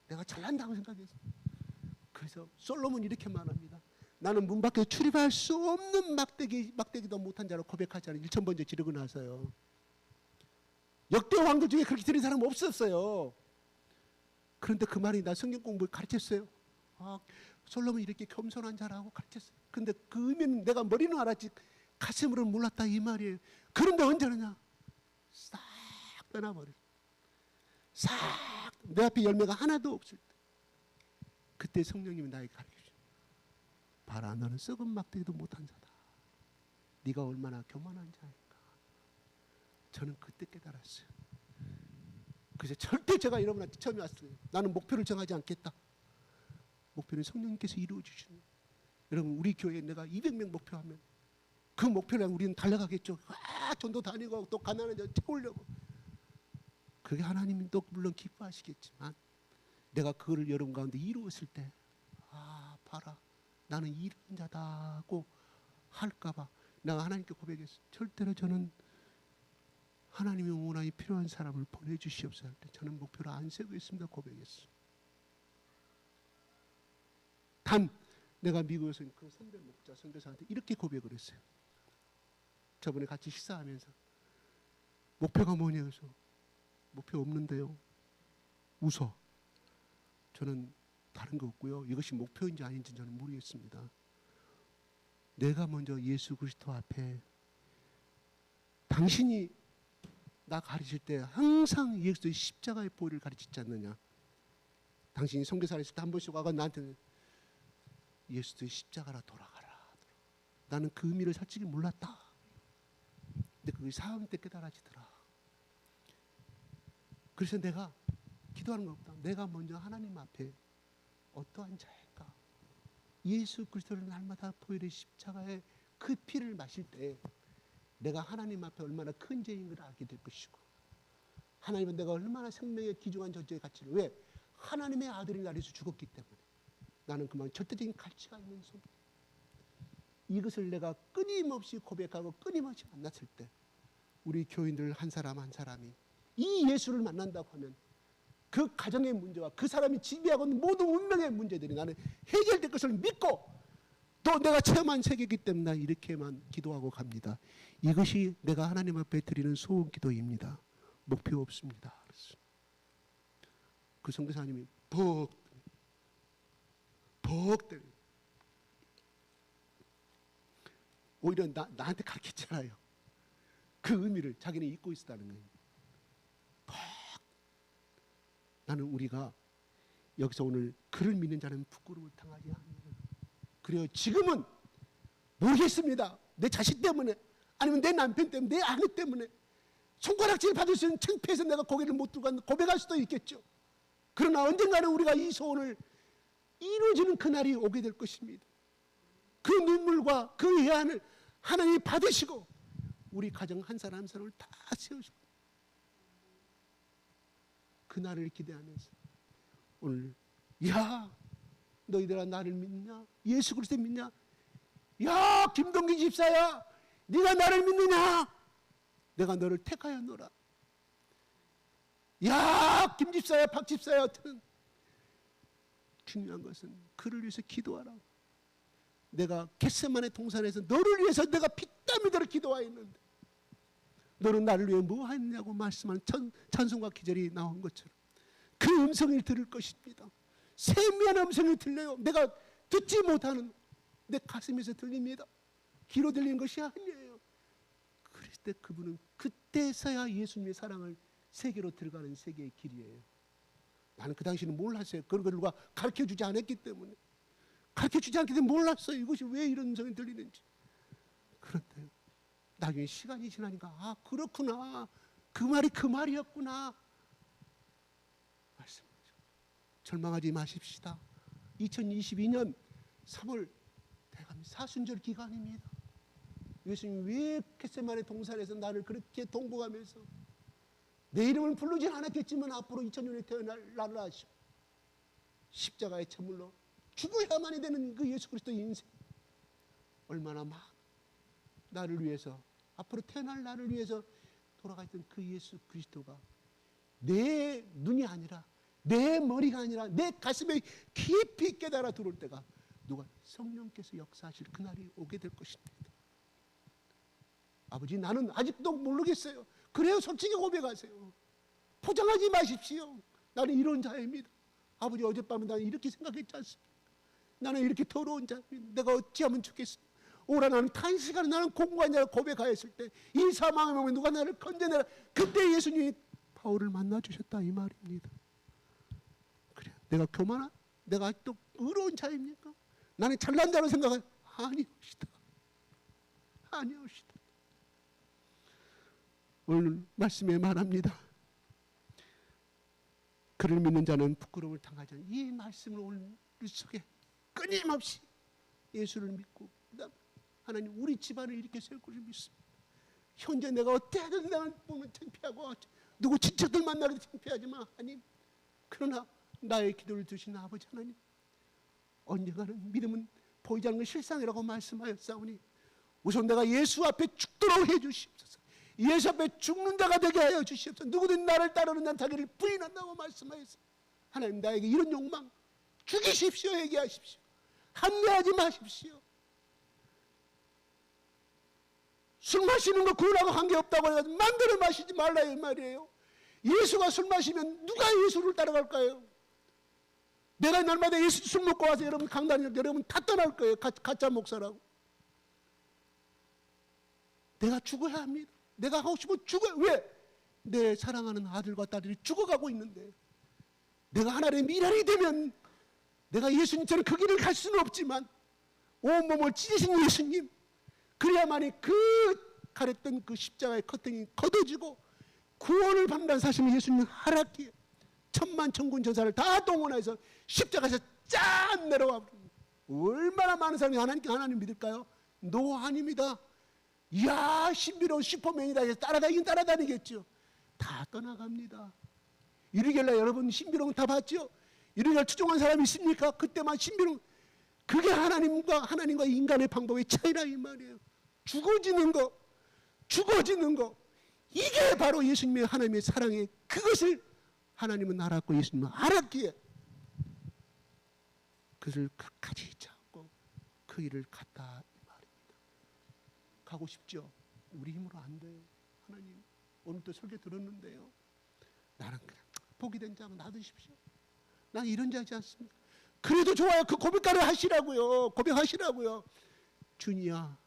[SPEAKER 2] 내가 잘난다고 생각했어요. 그래서 솔로몬이 이렇게 말합니다. 나는 문 밖에 출입할 수 없는 막대기도 못한 자로 고백하지 않은 1000번째 지르고 나서요, 역대 왕들 중에 그렇게 들은 사람 없었어요. 그런데 그 말이 나 성경 공부를 가르쳤어요. 아, 솔로몬이 이렇게 겸손한 자라고 가르쳤어요. 근데 그 의미는 내가 머리는 알았지 가슴으로는 몰랐다 이 말이에요. 그런데 언제 하느냐, 싹 떠나버려. 싹 내 앞에 열매가 하나도 없을 때, 그때 성령님이 나에게 가르쳐주죠. 봐라, 너는 썩은 막대기도 못한 자다. 네가 얼마나 교만한 자인가. 저는 그때 깨달았어요. 그래서 절대 제가 여러분한테 처음에 왔어요. 나는 목표를 정하지 않겠다. 목표는 성령님께서 이루어 주시는 거예요. 여러분, 우리 교회에 내가 200명 목표하면 그 목표를 우리는 달려가겠죠. 전도 다니고 또 가난한 자 채우려고. 그게 하나님이 또 물론 기뻐하시겠지만, 내가 그거를 여러분 가운데 이루었을 때, 아, 봐라, 나는 이런 자다고 할까봐 내가 하나님께 고백했어요. 절대로 저는 하나님의 원하이 필요한 사람을 보내주시옵소서 할 때 저는 목표를 안 세우고 있습니다 고백했어요. 단 내가 미국에서 그 선배 목자 선교사한테 이렇게 고백을 했어요. 저번에 같이 식사하면서 목표가 뭐냐 해서 목표 없는데요. 웃어. 저는 다른 거 없고요. 이것이 목표인지 아닌지 저는 모르겠습니다. 내가 먼저 예수 그리스도 앞에, 당신이 나 가르칠 때 항상 예수의 십자가의 보혈을 가르치지 않느냐. 당신이 선교사를 했을 때 한 번씩 와가 나한테 예수의 십자가라 돌아가라. 나는 그 의미를 솔직히 몰랐다. 근데 그게 사흘 때 깨달아지더라. 그래서 내가 기도하는 것보다 내가 먼저 하나님 앞에 어떠한 자일까? 예수 그리스도를 날마다 보혈의 십자가의 그 피를 마실 때 내가 하나님 앞에 얼마나 큰 죄인 걸 알게 될 것이고, 하나님은 내가 얼마나 생명의 귀중한 존재의 가치를, 왜? 하나님의 아들이 나를 위해서 죽었기 때문에 나는 그만 절대적인 가치가 있는 손. 이것을 내가 끊임없이 고백하고 끊임없이 만났을 때 우리 교인들 한 사람 한 사람이 이 예수를 만난다고 하면 그 가정의 문제와 그 사람이 지배하고 있는 모든 운명의 문제들이 나는 해결될 것을 믿고, 또 내가 체험한 세계이기 때문에 이렇게만 기도하고 갑니다. 이것이 내가 하나님 앞에 드리는 소원 기도입니다. 목표 없습니다. 그 선교사님이 벅 때려. 오히려 나한테 가르쳤잖아요. 그 의미를 자기는 잊고 있었다는 거예요. 나는 우리가 여기서 오늘 그를 믿는 자는 부끄러움을 당하지 않는, 그래요. 지금은 모르겠습니다. 내 자식 때문에, 아니면 내 남편 때문에, 내 아내 때문에 손가락질 받을 수 있는 창피해서 내가 고개를 못 들고 고백할 수도 있겠죠. 그러나 언젠가는 우리가 이 소원을 이루어지는 그날이 오게 될 것입니다. 그 눈물과 그 해안을 하나님이 받으시고 우리 가정 한 사람 한 사람을 다 세우시고, 그날을 기대하면서 오늘, 야, 너희들아 나를 믿냐? 예수 그리스도 믿냐? 야, 김동기 집사야, 네가 나를 믿느냐? 내가 너를 택하였노라. 야, 김 집사야, 박 집사야, 중요한 것은 그를 위해서 기도하라고. 내가 겟세마네 동산에서 너를 위해서 내가 피땀 흘려 기도하였는데 너는 나를 위해 뭐 했냐고 말씀하는 찬송과 기절이 나온 것처럼 그 음성을 들을 것입니다. 세미한 음성이 들려요. 내가 듣지 못하는 내 가슴에서 들립니다. 귀로 들리는 것이 아니에요. 그럴 때 그분은 그때서야 예수님의 사랑을 세계로 들어가는 세계의 길이에요. 나는 그 당시에는 몰랐어요. 그런 걸 누가 가르쳐주지 않았기 때문에, 가르쳐주지 않기 때문에 몰랐어요. 이것이 왜 이런 음성이 들리는지. 그런데 나중에 시간이 지나니까, 아, 그렇구나, 그 말이 그 말이었구나 말씀하죠. 절망하지 마십시다. 2022년 3월 돼갑니다. 사순절 기간입니다. 예수님 왜 겟세마네 동산에서 나를 그렇게 동복하면서 내 이름을 부르진 않았겠지만 앞으로 2000년에 태어날 나를 아시고 십자가에 제물로 죽어야만이 되는 그 예수 그리스도의 인생, 얼마나 막 나를 위해서, 앞으로 태어날 나를 위해서 돌아가 있던 그 예수 그리스도가 내 눈이 아니라, 내 머리가 아니라 내 가슴에 깊이 깨달아 들어올 때가 누가 성령께서 역사하실 그날이 오게 될 것입니다. 아버지, 나는 아직도 모르겠어요. 그래요, 솔직히 고백하세요. 포장하지 마십시오. 나는 이런 자입니다. 아버지, 어젯밤에 나는 이렇게 생각했지 않습니까? 나는 이렇게 더러운 자입니다. 내가 어찌하면 좋겠습니까? 오라, 나는 탄식하는, 나는 공고한 자라 고백하였을 때 이 사망의 몸에 누가 나를 건져내라. 그때 예수님이 바울을 만나주셨다 이 말입니다. 그래, 내가 교만한, 내가 아직도 의로운 자입니까? 나는 잘난 자로 생각해. 아니옵시다. 아니옵시다. 오늘 말씀에 말합니다. 그를 믿는 자는 부끄러움을 당하지 않는, 이 말씀을 오늘 속에 끊임없이 예수를 믿고, 그다음 하나님 우리 집안을 이렇게 세울 것을 믿습니다. 현재 내가 어떻게든 나를 보면 창피하고 누구 친척들 만나기도 창피하지만 하나님, 그러나 나의 기도를 들으신 아버지 하나님, 언젠가는 믿음은 보이지 않는 건 실상이라고 말씀하였사오니 우선 내가 예수 앞에 죽도록 해주시옵소서. 예수 앞에 죽는 자가 되게 하여 주시옵소서. 누구든 나를 따르는 자는 자기를 부인한다고 말씀하였어. 하나님, 나에게 이런 욕망 죽이십시오. 얘기하십시오. 합리하지 마십시오. 술 마시는 거 그거하고 관계없다고 해가지고 마음대로 마시지 말라 이 말이에요. 예수가 술 마시면 누가 예수를 따라갈까요? 내가 날마다 예수 술 먹고 와서 여러분 강단에 여러분 다 떠날 거예요. 가짜 목사라고. 내가 죽어야 합니다. 내가 하고 싶으면 죽어야. 왜? 내 사랑하는 아들과 딸들이 죽어가고 있는데, 내가 하나님의 미랄이 되면 내가 예수님처럼 그 길을 갈 수는 없지만 온몸을 찢으신 예수님, 그래야만이 그 가랬던 그 십자가의 커튼이 걷어지고 구원을 받는다는 사실을 예수님은 하락기에 천만 천군 전사를 다 동원해서 십자가에서 짠 내려와. 얼마나 많은 사람이 하나님 믿을까요? 노, 아닙니다. 이야, 신비로운 슈퍼맨이다 해서 따라다니겠죠. 다 떠나갑니다. 이르길래 여러분 신비로운 다 봤죠? 이르길래 추종한 사람이 있습니까? 그때만 신비로운, 그게 하나님과 인간의 방법의 차이라 이 말이에요. 죽어지는 거, 이게 바로 예수님의 하나님의 사랑의, 그것을 하나님은 알았고 예수님은 알았기에 그것을 끝까지 잊지 않고 그 일을 갔다 이 말입니다. 가고 싶죠? 우리 힘으로 안 돼요. 하나님, 오늘도 설교 들었는데요, 나는 그냥 복이 된 자고 놔두십시오. 난 이런 자지 않습니다. 그래도 좋아요. 그 고백가를 하시라고요. 고백하시라고요. 준이야,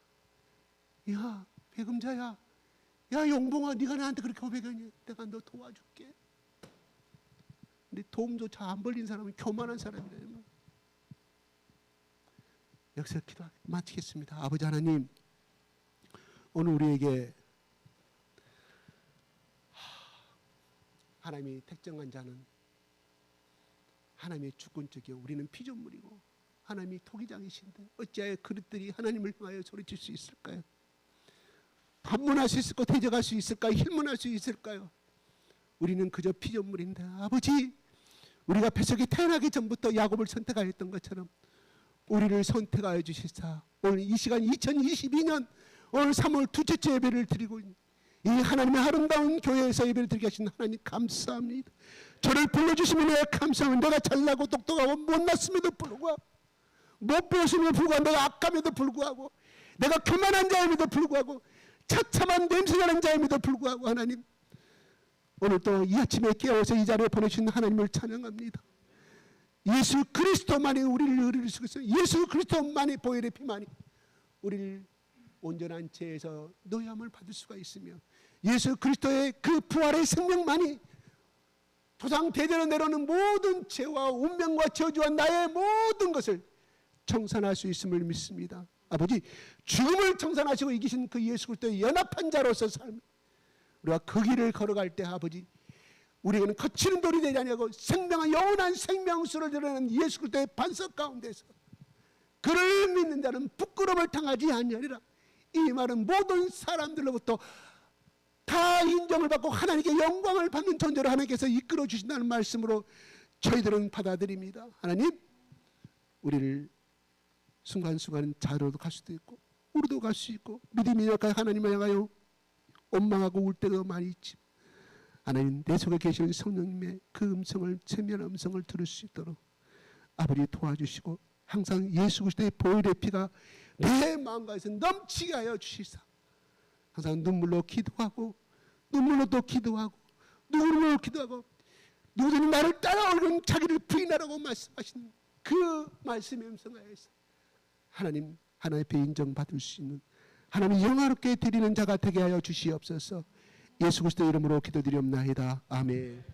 [SPEAKER 2] 야 배금자야, 야 용봉아, 네가 나한테 그렇게 고백하니 내가 너 도와줄게. 근데 도움조차 안 벌린 사람은 교만한 사람이래요. 여기서 기도 마치겠습니다. 아버지 하나님, 오늘 우리에게 하나님이 택정한 자는 하나님의 주권적이요 우리는 피조물이고 하나님이 토기장이신데 어찌하여 그릇들이 하나님을 향하여 소리칠 수 있을까요? 반문할 수 있을까? 대적할 수 있을까요? 힐문할 수 있을까요? 우리는 그저 피조물인데 아버지, 우리가 뱃속에 태어나기 전부터 야곱을 선택하였던 것처럼 우리를 선택하여 주시사 오늘 이 시간 2022년 오늘 3월 둘째 예배를 드리고 이 하나님의 아름다운 교회에서 예배를 드리게 하신 하나님 감사합니다. 저를 불러주시면 내가 감사합니다. 내가 잘나고 똑똑하고 못났음에도 불구하고, 못 배웠음에도 불구하고, 내가 악함에도 불구하고, 내가 교만한 자임에도 불구하고, 처참한 냄새나는 자임에도 불구하고 하나님, 오늘 또 이 아침에 깨어서 이 자리에 보내주신 하나님을 찬양합니다. 예수 그리스도만이 우리를 의를 쓰고 있어요. 예수 그리스도만이 보혈의 피만이 우리를 온전한 죄에서 노예함을 받을 수가 있으며, 예수 그리스도의 그 부활의 생명만이 조상 대대로 내려오는 모든 죄와 운명과 저주와 나의 모든 것을 청산할 수 있음을 믿습니다. 아버지, 죽음을 청산하시고 이기신 그 예수 그리스도의 연합한 자로서 삶, 우리가 그 길을 걸어갈 때 아버지, 우리에게는 거치는 돌이 되지 아니하고 생명한 영원한 생명수를 드러내는 예수 그리스도의 반석 가운데서 그를 믿는 자는 부끄러움을 당하지 아니하리라. 이 말은 모든 사람들로부터 다 인정을 받고 하나님께 영광을 받는 존재로 하나님께서 이끌어 주신다는 말씀으로 저희들은 받아들입니다. 하나님, 우리를 순간순간 자로도 갈 수도 있고 우리도 갈 수 있고 믿음이 약한 하나님을 향하여 원망하고 울 때도 많이 있지. 하나님, 내 속에 계시는 성령님의 그 음성을, 체면한 음성을 들을 수 있도록 아버지 도와주시고 항상 예수 그리스도의 보혈의 피가 내 마음가에서 넘치게 하여 주시사 항상 눈물로 기도하고 눈물로 또 기도하고 눈물로 기도하고 누구든지 나를 따라오는 자기를 부인하라고 말씀하신 그 말씀의 음성하에서 하나님 하나님 앞에 인정받을 수 있는 하나님 영화롭게 드리는 자가 되게 하여 주시옵소서. 예수 그리스도 이름으로 기도드리옵나이다. 아멘.